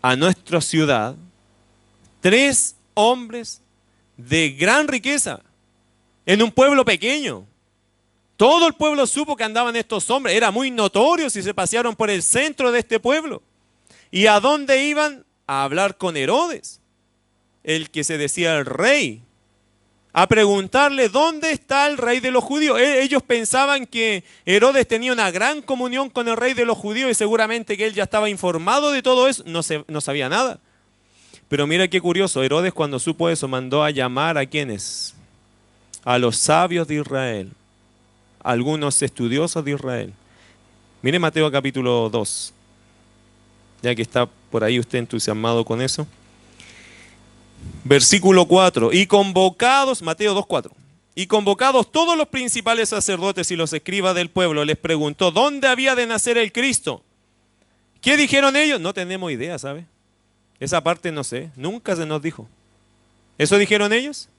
a nuestra ciudad 3 hombres de gran riqueza en un pueblo pequeño. Todo el pueblo supo que andaban estos hombres. Era muy notorio si se pasearon por el centro de este pueblo. ¿Y a dónde iban? A hablar con Herodes, el que se decía el rey, a preguntarle dónde está el rey de los judíos. Ellos pensaban que Herodes tenía una gran comunión con el rey de los judíos y seguramente que él ya estaba informado de todo eso, no sabía nada. Pero mira qué curioso, Herodes cuando supo eso mandó a llamar a quienes, a los sabios de Israel, a algunos estudiosos de Israel. Mire Mateo capítulo 2, ya que está por ahí usted entusiasmado con eso. Versículo 4, y convocados, Mateo 2:4, y convocados todos los principales sacerdotes y los escribas del pueblo, les preguntó, ¿dónde había de nacer el Cristo? ¿Qué dijeron ellos? No tenemos idea, ¿sabe? Esa parte no sé, nunca se nos dijo. ¿Eso dijeron ellos?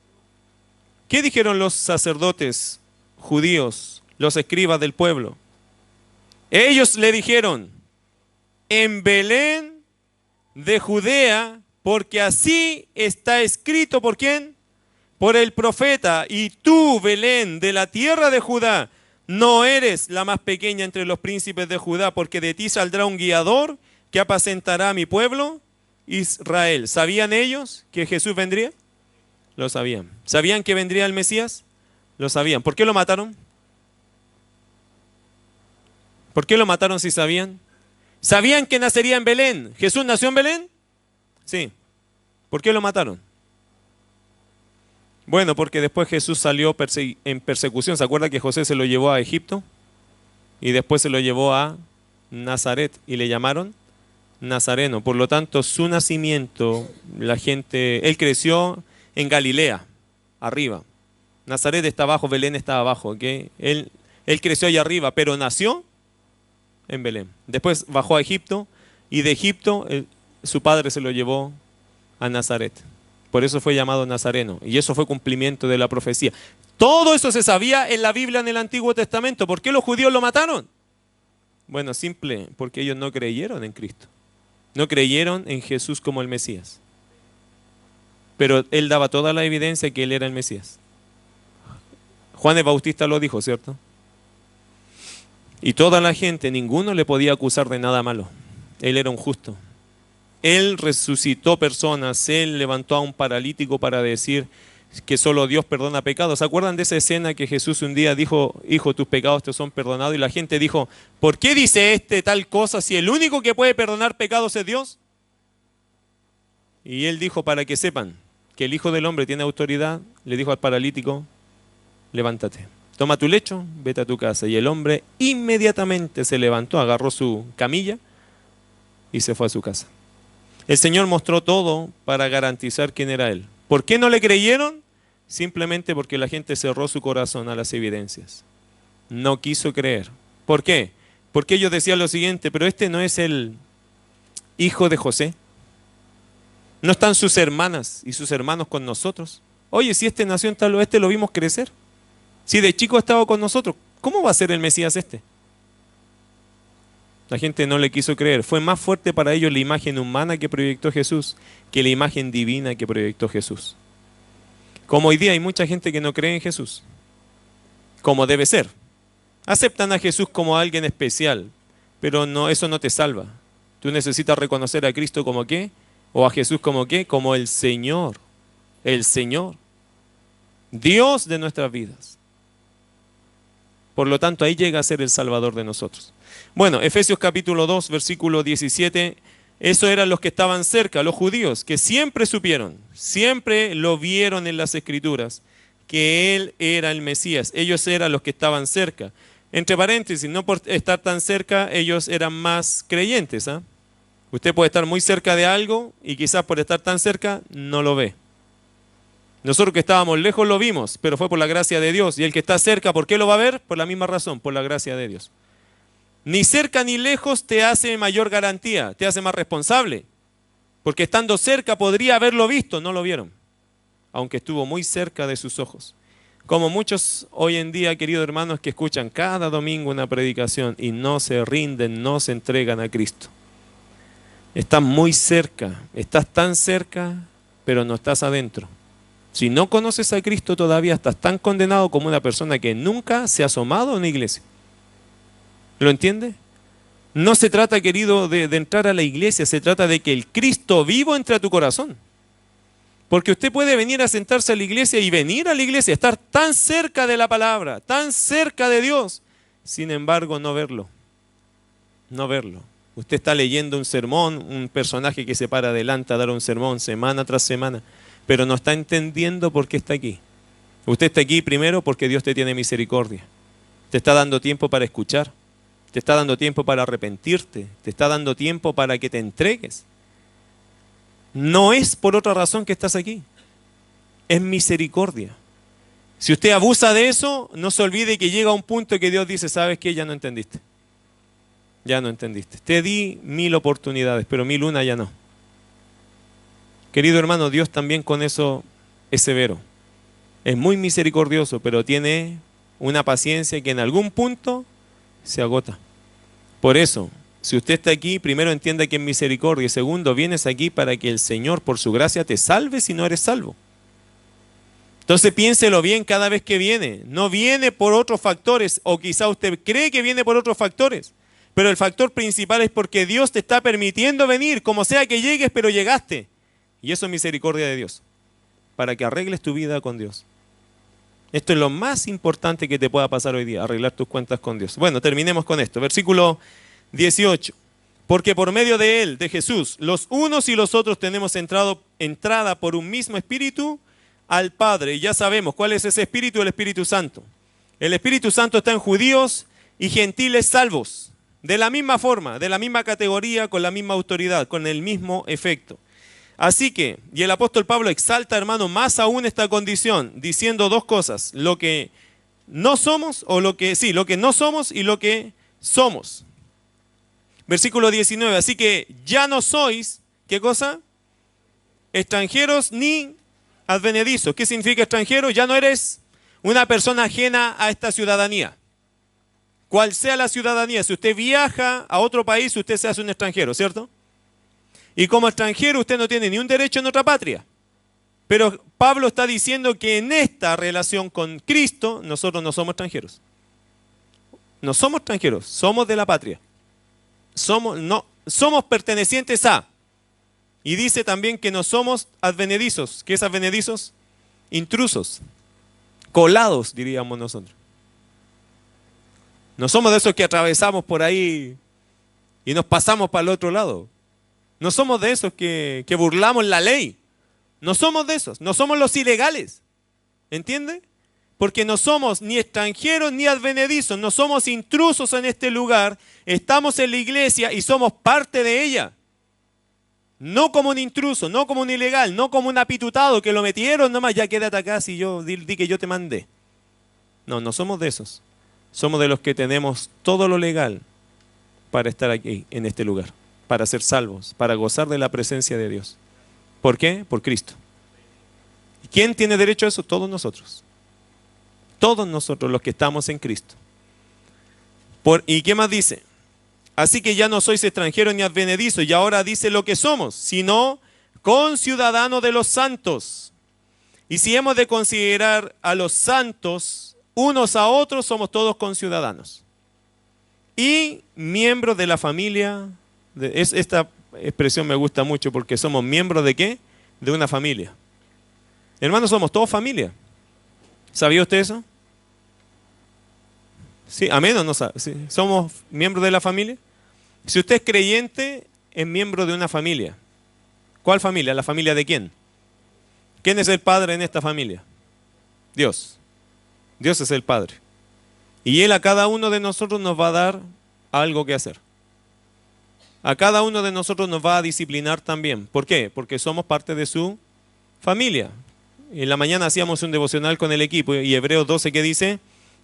¿Qué dijeron los sacerdotes judíos, los escribas del pueblo? Ellos le dijeron, en Belén de Judea, porque así está escrito, ¿por quién? Por el profeta, y tú, Belén, de la tierra de Judá, no eres la más pequeña entre los príncipes de Judá, porque de ti saldrá un guiador que apacentará a mi pueblo, Israel. ¿Sabían ellos que Jesús vendría? Lo sabían. ¿Sabían que vendría el Mesías? Lo sabían. ¿Por qué lo mataron? ¿Por qué lo mataron si sabían? ¿Sabían que nacería en Belén? ¿Jesús nació en Belén? Sí. ¿Por qué lo mataron? Bueno, porque después Jesús salió en persecución. ¿Se acuerda que José se lo llevó a Egipto? Y después se lo llevó a Nazaret y le llamaron Nazareno. Por lo tanto, su nacimiento, él creció en Galilea, arriba. Nazaret está abajo, Belén está abajo. ¿Okay? Él creció allá arriba, pero nació en Belén. Después bajó a Egipto y de Egipto su padre se lo llevó a Nazaret. Por eso fue llamado Nazareno. Y eso fue cumplimiento de la profecía. Todo eso se sabía en la Biblia en el Antiguo Testamento. ¿Por qué los judíos lo mataron? Bueno, simple, porque ellos no creyeron en Cristo. No creyeron en Jesús como el Mesías. Pero él daba toda la evidencia que él era el Mesías. Juan el Bautista lo dijo, ¿cierto? Y toda la gente, ninguno le podía acusar de nada malo. Él era un justo. Él resucitó personas, él levantó a un paralítico para decir que solo Dios perdona pecados. ¿Se acuerdan de esa escena que Jesús un día dijo, hijo, tus pecados te son perdonados? Y la gente dijo, ¿por qué dice tal cosa si el único que puede perdonar pecados es Dios? Y él dijo, para que sepan que el Hijo del Hombre tiene autoridad, le dijo al paralítico, levántate, toma tu lecho, vete a tu casa. Y el hombre inmediatamente se levantó, agarró su camilla y se fue a su casa. El Señor mostró todo para garantizar quién era Él. ¿Por qué no le creyeron? Simplemente porque la gente cerró su corazón a las evidencias. No quiso creer. ¿Por qué? Porque ellos decían lo siguiente, pero este no es el hijo de José. ¿No están sus hermanas y sus hermanos con nosotros? Oye, si este nació en tal oeste, lo vimos crecer. Si de chico ha estado con nosotros, ¿cómo va a ser el Mesías este? La gente no le quiso creer. Fue más fuerte para ellos la imagen humana que proyectó Jesús que la imagen divina que proyectó Jesús. Como hoy día hay mucha gente que no cree en Jesús, como debe ser. Aceptan a Jesús como alguien especial, pero no, eso no te salva. Tú necesitas reconocer a Cristo como ¿qué? O a Jesús como ¿qué? Como el Señor. El Señor. Dios de nuestras vidas. Por lo tanto, ahí llega a ser el Salvador de nosotros. Bueno, Efesios capítulo 2, versículo 17, esos eran los que estaban cerca, los judíos, que siempre supieron, siempre lo vieron en las Escrituras, que Él era el Mesías. Ellos eran los que estaban cerca. Entre paréntesis, no por estar tan cerca, ellos eran más creyentes. ¿Ah? Usted puede estar muy cerca de algo y quizás por estar tan cerca no lo ve. Nosotros que estábamos lejos lo vimos, pero fue por la gracia de Dios. Y el que está cerca, ¿por qué lo va a ver? Por la misma razón, por la gracia de Dios. Ni cerca ni lejos te hace mayor garantía, te hace más responsable. Porque estando cerca podría haberlo visto, no lo vieron. Aunque estuvo muy cerca de sus ojos. Como muchos hoy en día, queridos hermanos, que escuchan cada domingo una predicación y no se rinden, no se entregan a Cristo. Estás muy cerca, estás tan cerca, pero no estás adentro. Si no conoces a Cristo todavía estás tan condenado como una persona que nunca se ha asomado a una iglesia. ¿Lo entiende? No se trata, querido, de entrar a la iglesia, se trata de que el Cristo vivo entre a tu corazón. Porque usted puede venir a sentarse a la iglesia y venir a la iglesia, estar tan cerca de la palabra, tan cerca de Dios, sin embargo no verlo. No verlo. Usted está leyendo un sermón, un personaje que se para adelante a dar un sermón semana tras semana, pero no está entendiendo por qué está aquí. Usted está aquí primero porque Dios te tiene misericordia. Te está dando tiempo para escuchar. Te está dando tiempo para arrepentirte. Te está dando tiempo para que te entregues. No es por otra razón que estás aquí. Es misericordia. Si usted abusa de eso, no se olvide que llega un punto que Dios dice, ¿sabes qué? Ya no entendiste. Ya no entendiste. Te di 1000 oportunidades, pero 1001 ya no. Querido hermano, Dios también con eso es severo. Es muy misericordioso, pero tiene una paciencia que en algún punto se agota. Por eso, si usted está aquí, primero entienda que es misericordia. Y segundo, vienes aquí para que el Señor, por su gracia, te salve si no eres salvo. Entonces piénselo bien cada vez que viene. No viene por otros factores, o quizá usted cree que viene por otros factores. Pero el factor principal es porque Dios te está permitiendo venir, como sea que llegues, pero llegaste. Y eso es misericordia de Dios, para que arregles tu vida con Dios. Esto es lo más importante que te pueda pasar hoy día, arreglar tus cuentas con Dios. Bueno, terminemos con esto. Versículo 18. Porque por medio de Él, de Jesús, los unos y los otros tenemos entrada por un mismo Espíritu al Padre. Y ya sabemos cuál es ese Espíritu, el Espíritu Santo. El Espíritu Santo está en judíos y gentiles salvos. De la misma forma, de la misma categoría, con la misma autoridad, con el mismo efecto. Así que, y el apóstol Pablo exalta, hermano, más aún esta condición, diciendo dos cosas, lo que no somos, o lo que no somos y lo que somos. Versículo 19, así que ya no sois, ¿qué cosa? Extranjeros ni advenedizos. ¿Qué significa extranjero? Ya no eres una persona ajena a esta ciudadanía. Cual sea la ciudadanía, si usted viaja a otro país, usted se hace un extranjero, ¿cierto? Y como extranjero usted no tiene ni un derecho en otra patria. Pero Pablo está diciendo que en esta relación con Cristo nosotros no somos extranjeros. No somos extranjeros, somos de la patria. Somos pertenecientes a. Y dice también que no somos advenedizos. ¿Qué es advenedizos? Intrusos. Colados, diríamos nosotros. No somos de esos que atravesamos por ahí y nos pasamos para el otro lado. No somos de esos que burlamos la ley. No somos de esos. No somos los ilegales. ¿Entiende? Porque no somos ni extranjeros ni advenedizos. No somos intrusos en este lugar. Estamos en la iglesia y somos parte de ella. No como un intruso, no como un ilegal, no como un apitutado que lo metieron nomás, ya quédate acá si yo di que yo te mandé. No, no somos de esos. Somos de los que tenemos todo lo legal para estar aquí, en este lugar. Para ser salvos, para gozar de la presencia de Dios. ¿Por qué? Por Cristo. ¿Y quién tiene derecho a eso? Todos nosotros. Todos nosotros los que estamos en Cristo. ¿Y qué más dice? Así que ya no sois extranjeros ni advenedizos, y ahora dice lo que somos, sino conciudadanos de los santos. Y si hemos de considerar a los santos unos a otros, somos todos conciudadanos. Y miembros de la familia. Esta expresión me gusta mucho porque somos miembros ¿de qué? De una familia. Hermanos, somos todos familia. ¿Sabía usted eso? Sí, amén o no sabe. Sí. ¿Somos miembros de la familia? Si usted es creyente, es miembro de una familia. ¿Cuál familia? ¿La familia de quién? ¿Quién es el padre en esta familia? Dios. Dios es el padre. Y Él a cada uno de nosotros nos va a dar algo que hacer. A cada uno de nosotros nos va a disciplinar también. ¿Por qué? Porque somos parte de su familia. En la mañana hacíamos un devocional con el equipo y Hebreos 12 que dice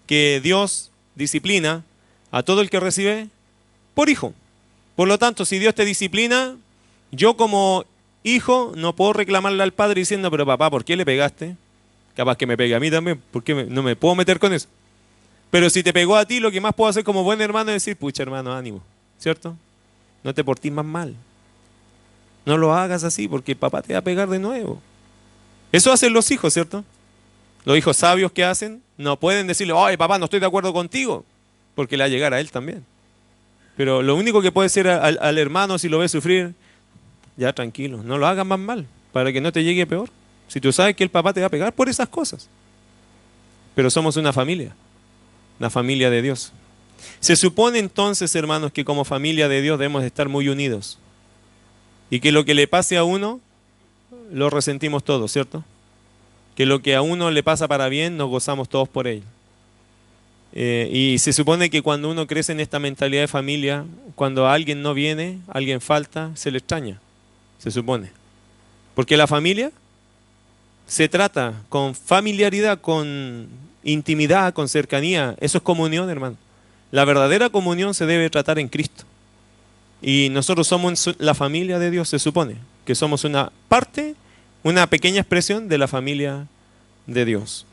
que Dios disciplina a todo el que recibe por hijo. Por lo tanto, si Dios te disciplina, yo como hijo no puedo reclamarle al padre diciendo, pero papá, ¿por qué le pegaste? Capaz que me pegue a mí también, ¿por qué no me puedo meter con eso? Pero si te pegó a ti, lo que más puedo hacer como buen hermano es decir, pucha hermano, ánimo, ¿cierto? No te portes más mal. No lo hagas así porque el papá te va a pegar de nuevo. Eso hacen los hijos, ¿cierto? Los hijos sabios que hacen no pueden decirle, ay papá, no estoy de acuerdo contigo, porque le va a llegar a él también. Pero lo único que puede ser al hermano si lo ves sufrir, ya tranquilo, no lo hagas más mal, para que no te llegue peor. Si tú sabes que el papá te va a pegar por esas cosas. Pero somos una familia de Dios. Se supone entonces, hermanos, que como familia de Dios debemos estar muy unidos. Y que lo que le pase a uno, lo resentimos todos, ¿cierto? que lo que a uno le pasa para bien, nos gozamos todos por ello. Y se supone que cuando uno crece en esta mentalidad de familia, cuando alguien no viene, alguien falta, se le extraña, se supone. Porque la familia se trata con familiaridad, con intimidad, con cercanía. Eso es comunión, hermano. La verdadera comunión se debe tratar en Cristo. Y nosotros somos la familia de Dios, se supone, que somos una parte, una pequeña expresión de la familia de Dios.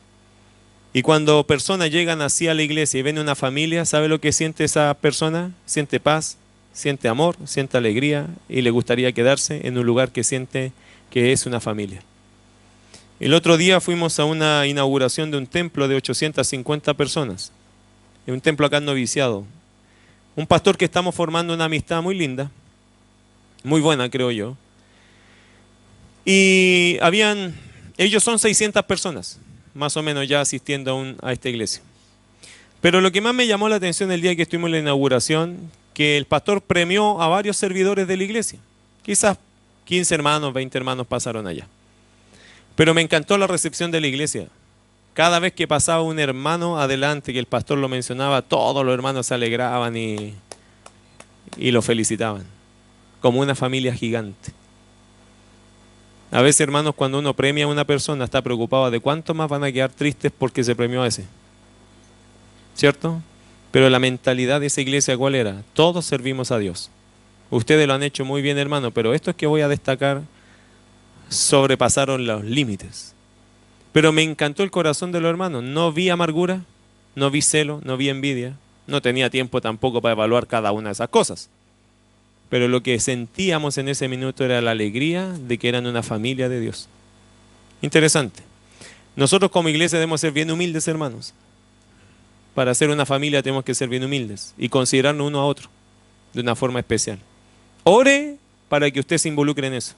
Y cuando personas llegan así a la iglesia y ven una familia, ¿sabe lo que siente esa persona? Siente paz, siente amor, siente alegría y le gustaría quedarse en un lugar que siente que es una familia. El otro día fuimos a una inauguración de un templo de 850 personas, un templo acá en Noviciado. Un pastor que estamos formando una amistad muy linda, muy buena creo yo. Y ellos son 600 personas, más o menos ya asistiendo a esta iglesia. Pero lo que más me llamó la atención el día que estuvimos en la inauguración, que el pastor premió a varios servidores de la iglesia. Quizás 15 hermanos, 20 hermanos pasaron allá. Pero me encantó la recepción de la iglesia. Cada vez que pasaba un hermano adelante, que el pastor lo mencionaba, todos los hermanos se alegraban y lo felicitaban. Como una familia gigante. A veces, hermanos, cuando uno premia a una persona, está preocupado de cuántos más van a quedar tristes porque se premió a ese. ¿Cierto? Pero la mentalidad de esa iglesia, ¿cuál era? Todos servimos a Dios. Ustedes lo han hecho muy bien, hermano, pero esto es que voy a destacar, sobrepasaron los límites. Pero me encantó el corazón de los hermanos. No vi amargura, no vi celo, no vi envidia. No tenía tiempo tampoco para evaluar cada una de esas cosas. Pero lo que sentíamos en ese minuto era la alegría de que eran una familia de Dios. Interesante. Nosotros como iglesia debemos ser bien humildes, hermanos. Para ser una familia tenemos que ser bien humildes y considerarnos uno a otro de una forma especial. Ore para que usted se involucre en eso.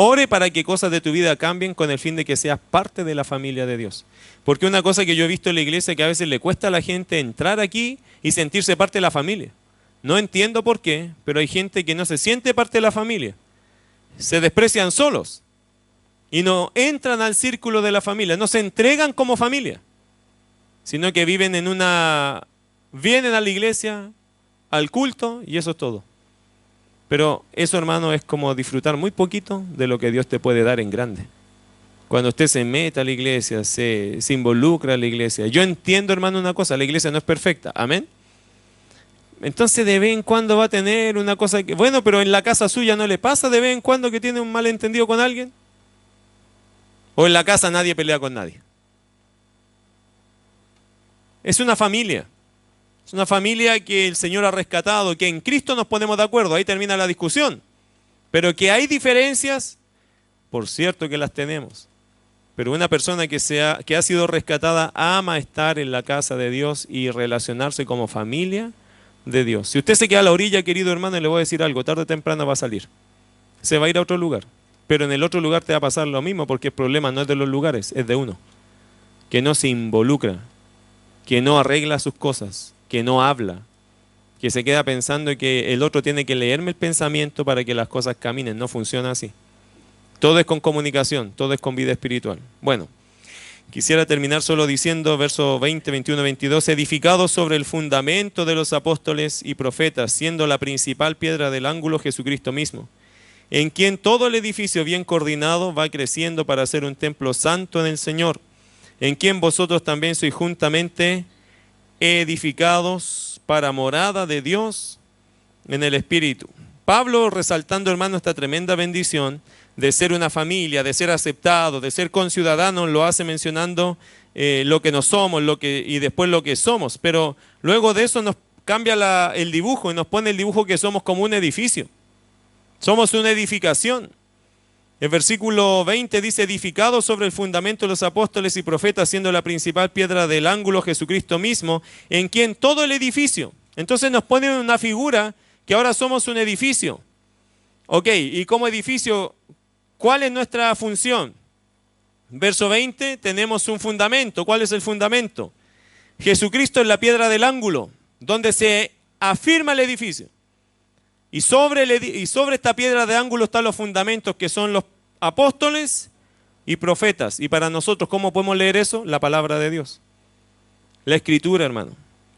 Ore para que cosas de tu vida cambien con el fin de que seas parte de la familia de Dios. Porque una cosa que yo he visto en la iglesia es que a veces le cuesta a la gente entrar aquí y sentirse parte de la familia. No entiendo por qué, pero hay gente que no se siente parte de la familia. Se desprecian solos y no entran al círculo de la familia, no se entregan como familia, sino que vienen vienen a la iglesia, al culto y eso es todo. Pero eso, hermano, es como disfrutar muy poquito de lo que Dios te puede dar en grande. Cuando usted se mete a la iglesia, se involucra a la iglesia. Yo entiendo, hermano, una cosa, la iglesia no es perfecta, amén. Entonces de vez en cuando va a tener una cosa que, bueno, pero en la casa suya no le pasa de vez en cuando que tiene un malentendido con alguien. O en la casa nadie pelea con nadie. Es una familia. Es una familia que el Señor ha rescatado, que en Cristo nos ponemos de acuerdo, ahí termina la discusión. Pero que hay diferencias, por cierto que las tenemos. Pero una persona que ha sido rescatada ama estar en la casa de Dios y relacionarse como familia de Dios. Si usted se queda a la orilla, querido hermano, le voy a decir algo, tarde o temprano va a salir. Se va a ir a otro lugar. Pero en el otro lugar te va a pasar lo mismo, porque el problema no es de los lugares, es de uno. Que no se involucra, que no arregla sus cosas, que no habla, que se queda pensando que el otro tiene que leerme el pensamiento para que las cosas caminen. No funciona así. Todo es con comunicación, todo es con vida espiritual. Bueno, quisiera terminar solo diciendo, versos 20, 21, 22, edificados sobre el fundamento de los apóstoles y profetas, siendo la principal piedra del ángulo Jesucristo mismo, en quien todo el edificio bien coordinado va creciendo para ser un templo santo en el Señor, en quien vosotros también sois juntamente edificados para morada de Dios en el Espíritu. Pablo, resaltando, hermano, esta tremenda bendición de ser una familia, de ser aceptados, de ser conciudadanos, lo hace mencionando lo que no somos y después lo que somos. Pero luego de eso nos cambia el dibujo y nos pone el dibujo que somos como un edificio. Somos una edificación. El versículo 20 dice, edificados sobre el fundamento de los apóstoles y profetas, siendo la principal piedra del ángulo Jesucristo mismo, en quien todo el edificio. Entonces nos pone una figura que ahora somos un edificio. Ok, y como edificio, ¿cuál es nuestra función? Verso 20, tenemos un fundamento. ¿Cuál es el fundamento? Jesucristo es la piedra del ángulo, donde se afirma el edificio. Y sobre esta piedra de ángulo están los fundamentos que son los apóstoles y profetas. Y para nosotros, ¿cómo podemos leer eso? La palabra de Dios. La Escritura, hermano.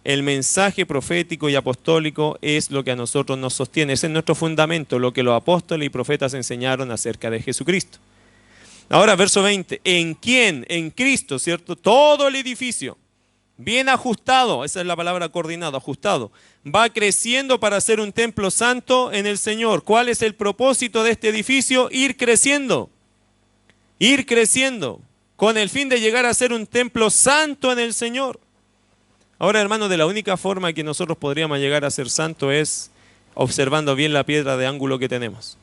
El mensaje profético y apostólico es lo que a nosotros nos sostiene. Ese es nuestro fundamento, lo que los apóstoles y profetas enseñaron acerca de Jesucristo. Ahora, verso 20. ¿En quién? En Cristo, ¿cierto? Todo el edificio, bien ajustado, esa es la palabra coordinado, ajustado, va creciendo para ser un templo santo en el Señor. ¿Cuál es el propósito de este edificio? Ir creciendo, con el fin de llegar a ser un templo santo en el Señor. Ahora, hermano, de la única forma que nosotros podríamos llegar a ser santo es observando bien la piedra de ángulo que tenemos.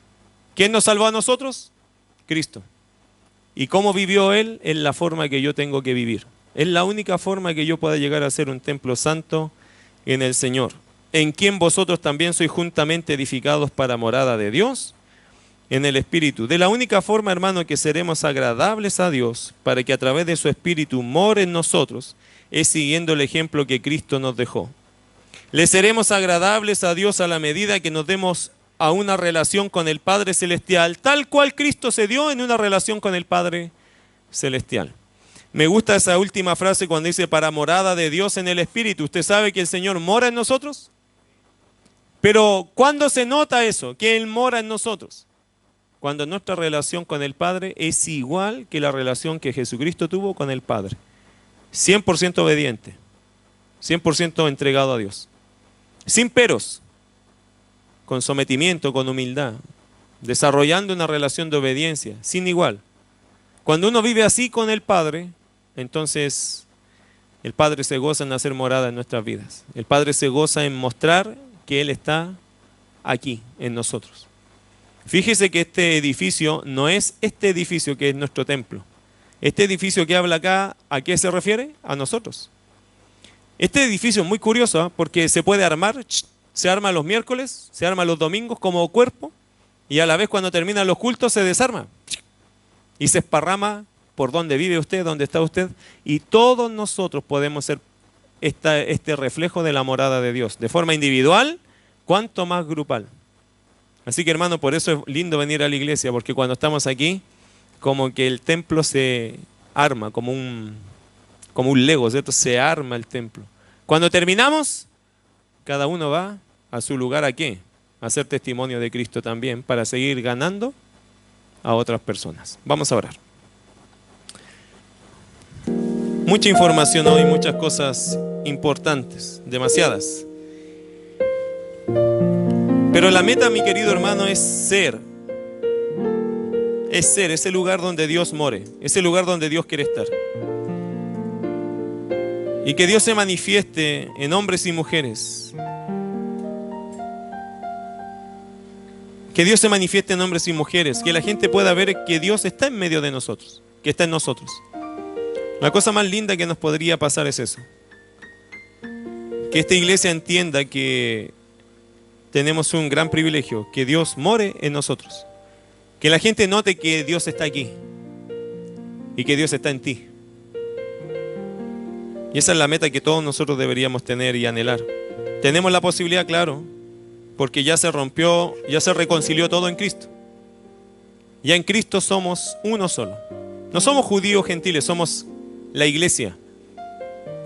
¿Quién nos salvó a nosotros? Cristo. ¿Y cómo vivió Él? Es la forma que yo tengo que vivir. Es la única forma que yo pueda llegar a ser un templo santo en el Señor. En quien vosotros también sois juntamente edificados para morada de Dios en el Espíritu. De la única forma, hermano, que seremos agradables a Dios para que a través de su Espíritu more en nosotros es siguiendo el ejemplo que Cristo nos dejó. Le seremos agradables a Dios a la medida que nos demos a una relación con el Padre Celestial, tal cual Cristo se dio en una relación con el Padre Celestial. Me gusta esa última frase cuando dice para morada de Dios en el Espíritu. ¿Usted sabe que el Señor mora en nosotros? Pero ¿cuándo se nota eso? Que Él mora en nosotros. Cuando nuestra relación con el Padre es igual que la relación que Jesucristo tuvo con el Padre. 100% obediente, 100% entregado a Dios. Sin peros, con sometimiento, con humildad, desarrollando una relación de obediencia, sin igual. Cuando uno vive así con el Padre, entonces el Padre se goza en hacer morada en nuestras vidas. El Padre se goza en mostrar que Él está aquí, en nosotros. Fíjese que este edificio no es este edificio que es nuestro templo. Este edificio que habla acá, ¿a qué se refiere? A nosotros. Este edificio es muy curioso, porque se puede armar, se arma los miércoles, se arma los domingos como cuerpo, y a la vez cuando terminan los cultos se desarma y se esparrama por donde vive usted, donde está usted, y todos nosotros podemos ser este reflejo de la morada de Dios, de forma individual, cuanto más grupal. Así que, hermano, por eso es lindo venir a la iglesia, porque cuando estamos aquí, como que el templo se arma, como un Lego, ¿cierto? Se arma el templo. Cuando terminamos, cada uno va a su lugar, ¿a qué? A hacer testimonio de Cristo también, para seguir ganando a otras personas. Vamos a orar. Mucha información hoy, muchas cosas importantes, demasiadas. Pero la meta, mi querido hermano, es ser, ese lugar donde Dios more, ese lugar donde Dios quiere estar. Y que Dios se manifieste en hombres y mujeres. Que Dios se manifieste en hombres y mujeres, que la gente pueda ver que Dios está en medio de nosotros, que está en nosotros. La cosa más linda que nos podría pasar es eso. Que esta iglesia entienda que tenemos un gran privilegio, que Dios more en nosotros. Que la gente note que Dios está aquí y que Dios está en ti. Y esa es la meta que todos nosotros deberíamos tener y anhelar. Tenemos la posibilidad, claro, porque ya se rompió, ya se reconcilió todo en Cristo. Ya en Cristo somos uno solo. No somos judíos gentiles, somos la iglesia.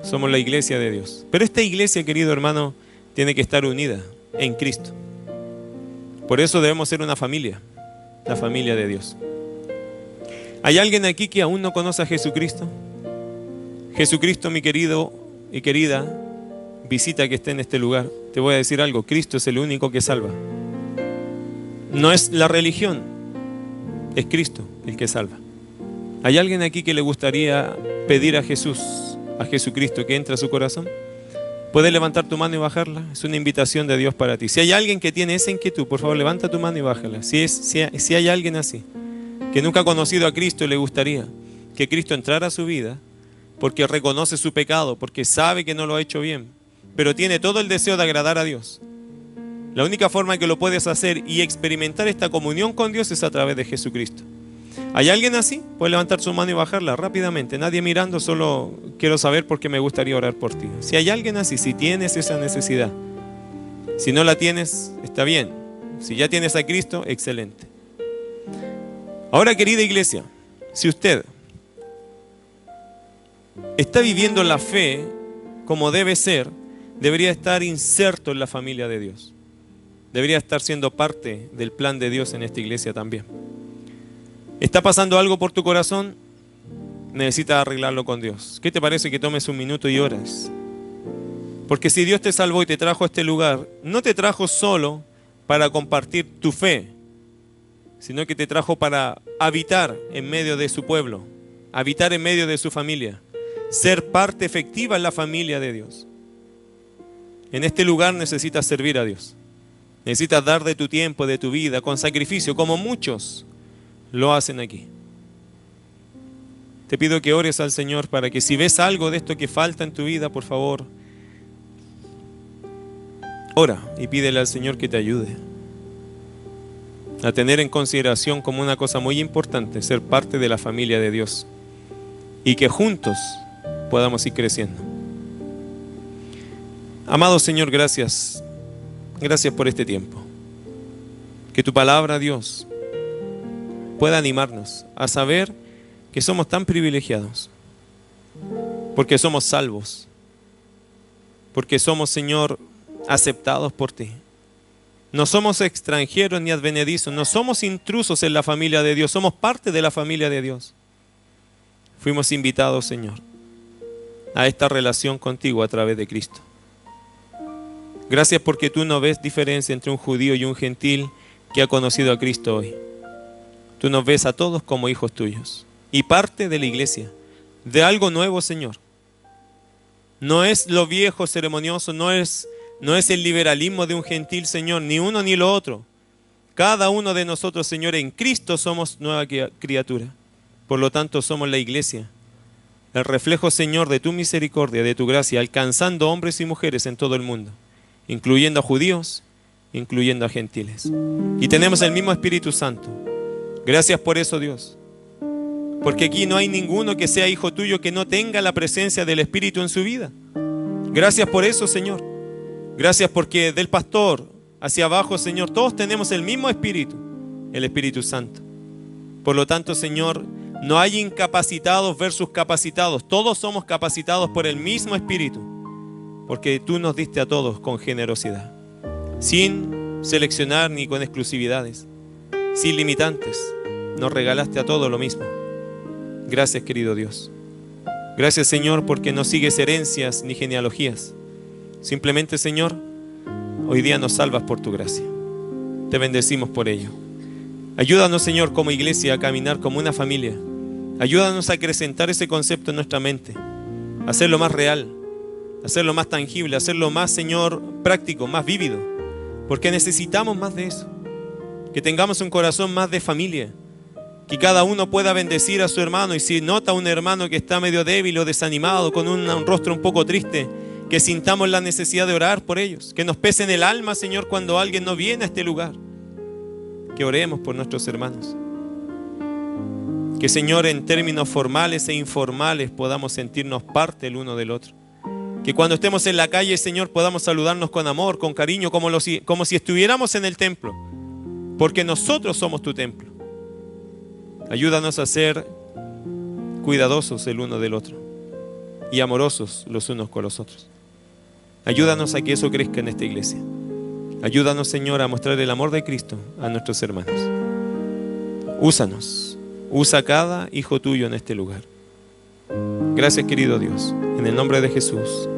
Somos la iglesia de Dios. Pero esta iglesia, querido hermano, tiene que estar unida en Cristo. Por eso debemos ser una familia, la familia de Dios. ¿Hay alguien aquí que aún no conoce a Jesucristo? Jesucristo, mi querido y querida, visita que esté en este lugar. Te voy a decir algo, Cristo es el único que salva. No es la religión, es Cristo el que salva. ¿Hay alguien aquí que le gustaría pedir a Jesús, a Jesucristo, que entre a su corazón? ¿Puedes levantar tu mano y bajarla? Es una invitación de Dios para ti. Si hay alguien que tiene esa inquietud, por favor, levanta tu mano y bájala. Si hay alguien así, que nunca ha conocido a Cristo y le gustaría que Cristo entrara a su vida, porque reconoce su pecado, porque sabe que no lo ha hecho bien, pero tiene todo el deseo de agradar a Dios. La única forma que lo puedes hacer y experimentar esta comunión con Dios es a través de Jesucristo. ¿Hay alguien así? Puedes levantar su mano y bajarla rápidamente. Nadie mirando, solo quiero saber porque me gustaría orar por ti. Si hay alguien así, si tienes esa necesidad. Si no la tienes, está bien. Si ya tienes a Cristo, excelente. Ahora, querida iglesia, Si usted está viviendo la fe como debe ser, debería estar inserto en la familia de Dios. Debería estar siendo parte del plan de Dios en esta iglesia también. ¿Está pasando algo por tu corazón? Necesitas arreglarlo con Dios. ¿Qué te parece que tomes un minuto y ores? Porque si Dios te salvó y te trajo a este lugar, no te trajo solo para compartir tu fe, sino que te trajo para habitar en medio de su pueblo, habitar en medio de su familia, ser parte efectiva en la familia de Dios. En este lugar necesitas servir a Dios. Necesitas dar de tu tiempo, de tu vida, con sacrificio, como muchos lo hacen aquí. Te pido que ores al Señor para que si ves algo de esto que falta en tu vida, por favor, ora y pídele al Señor que te ayude a tener en consideración como una cosa muy importante ser parte de la familia de Dios y que juntos podamos ir creciendo. Amado Señor, gracias. Gracias por este tiempo. Que tu palabra, Dios, pueda animarnos a saber que somos tan privilegiados, porque somos salvos, porque somos, Señor, aceptados por ti. No somos extranjeros ni advenedizos, no somos intrusos en la familia de Dios, somos parte de la familia de Dios. Fuimos invitados, Señor, a esta relación contigo a través de Cristo. Gracias porque tú no ves diferencia entre un judío y un gentil que ha conocido a Cristo hoy. Tú nos ves a todos como hijos tuyos y parte de la iglesia, de algo nuevo, Señor. No es lo viejo ceremonioso, no es el liberalismo de un gentil, Señor, ni uno ni lo otro. Cada uno de nosotros, Señor, en Cristo somos nueva criatura. Por lo tanto, somos la iglesia, el reflejo, Señor, de tu misericordia, de tu gracia, alcanzando hombres y mujeres en todo el mundo, incluyendo a judíos, incluyendo a gentiles. Y tenemos el mismo Espíritu Santo. Gracias por eso, Dios. Porque aquí no hay ninguno que sea hijo tuyo que no tenga la presencia del Espíritu en su vida. Gracias por eso, Señor. Gracias porque del pastor hacia abajo, Señor, todos tenemos el mismo Espíritu, el Espíritu Santo. Por lo tanto, Señor, no hay incapacitados versus capacitados. Todos somos capacitados por el mismo Espíritu, porque tú nos diste a todos con generosidad, sin seleccionar ni con exclusividades, sin limitantes. Nos regalaste a todos lo mismo. Gracias, querido Dios. Gracias, Señor, porque no sigues herencias ni genealogías. Simplemente, Señor, hoy día nos salvas por tu gracia. Te bendecimos por ello. Ayúdanos, Señor, como iglesia a caminar como una familia. Ayúdanos a acrecentar ese concepto en nuestra mente, a hacerlo más real, a hacerlo más tangible, a hacerlo más, Señor, práctico, más vívido, porque necesitamos más de eso. Que tengamos un corazón más de familia, que cada uno pueda bendecir a su hermano, y si nota un hermano que está medio débil o desanimado, con un rostro un poco triste, que sintamos la necesidad de orar por ellos, que nos pese en el alma, Señor, cuando alguien no viene a este lugar, que oremos por nuestros hermanos. Que, Señor, en términos formales e informales podamos sentirnos parte el uno del otro. Que cuando estemos en la calle, Señor, podamos saludarnos con amor, con cariño, como si estuviéramos en el templo, porque nosotros somos tu templo. Ayúdanos a ser cuidadosos el uno del otro y amorosos los unos con los otros. Ayúdanos a que eso crezca en esta iglesia. Ayúdanos, Señor, a mostrar el amor de Cristo a nuestros hermanos. Úsanos. Usa a cada hijo tuyo en este lugar. Gracias, querido Dios. En el nombre de Jesús.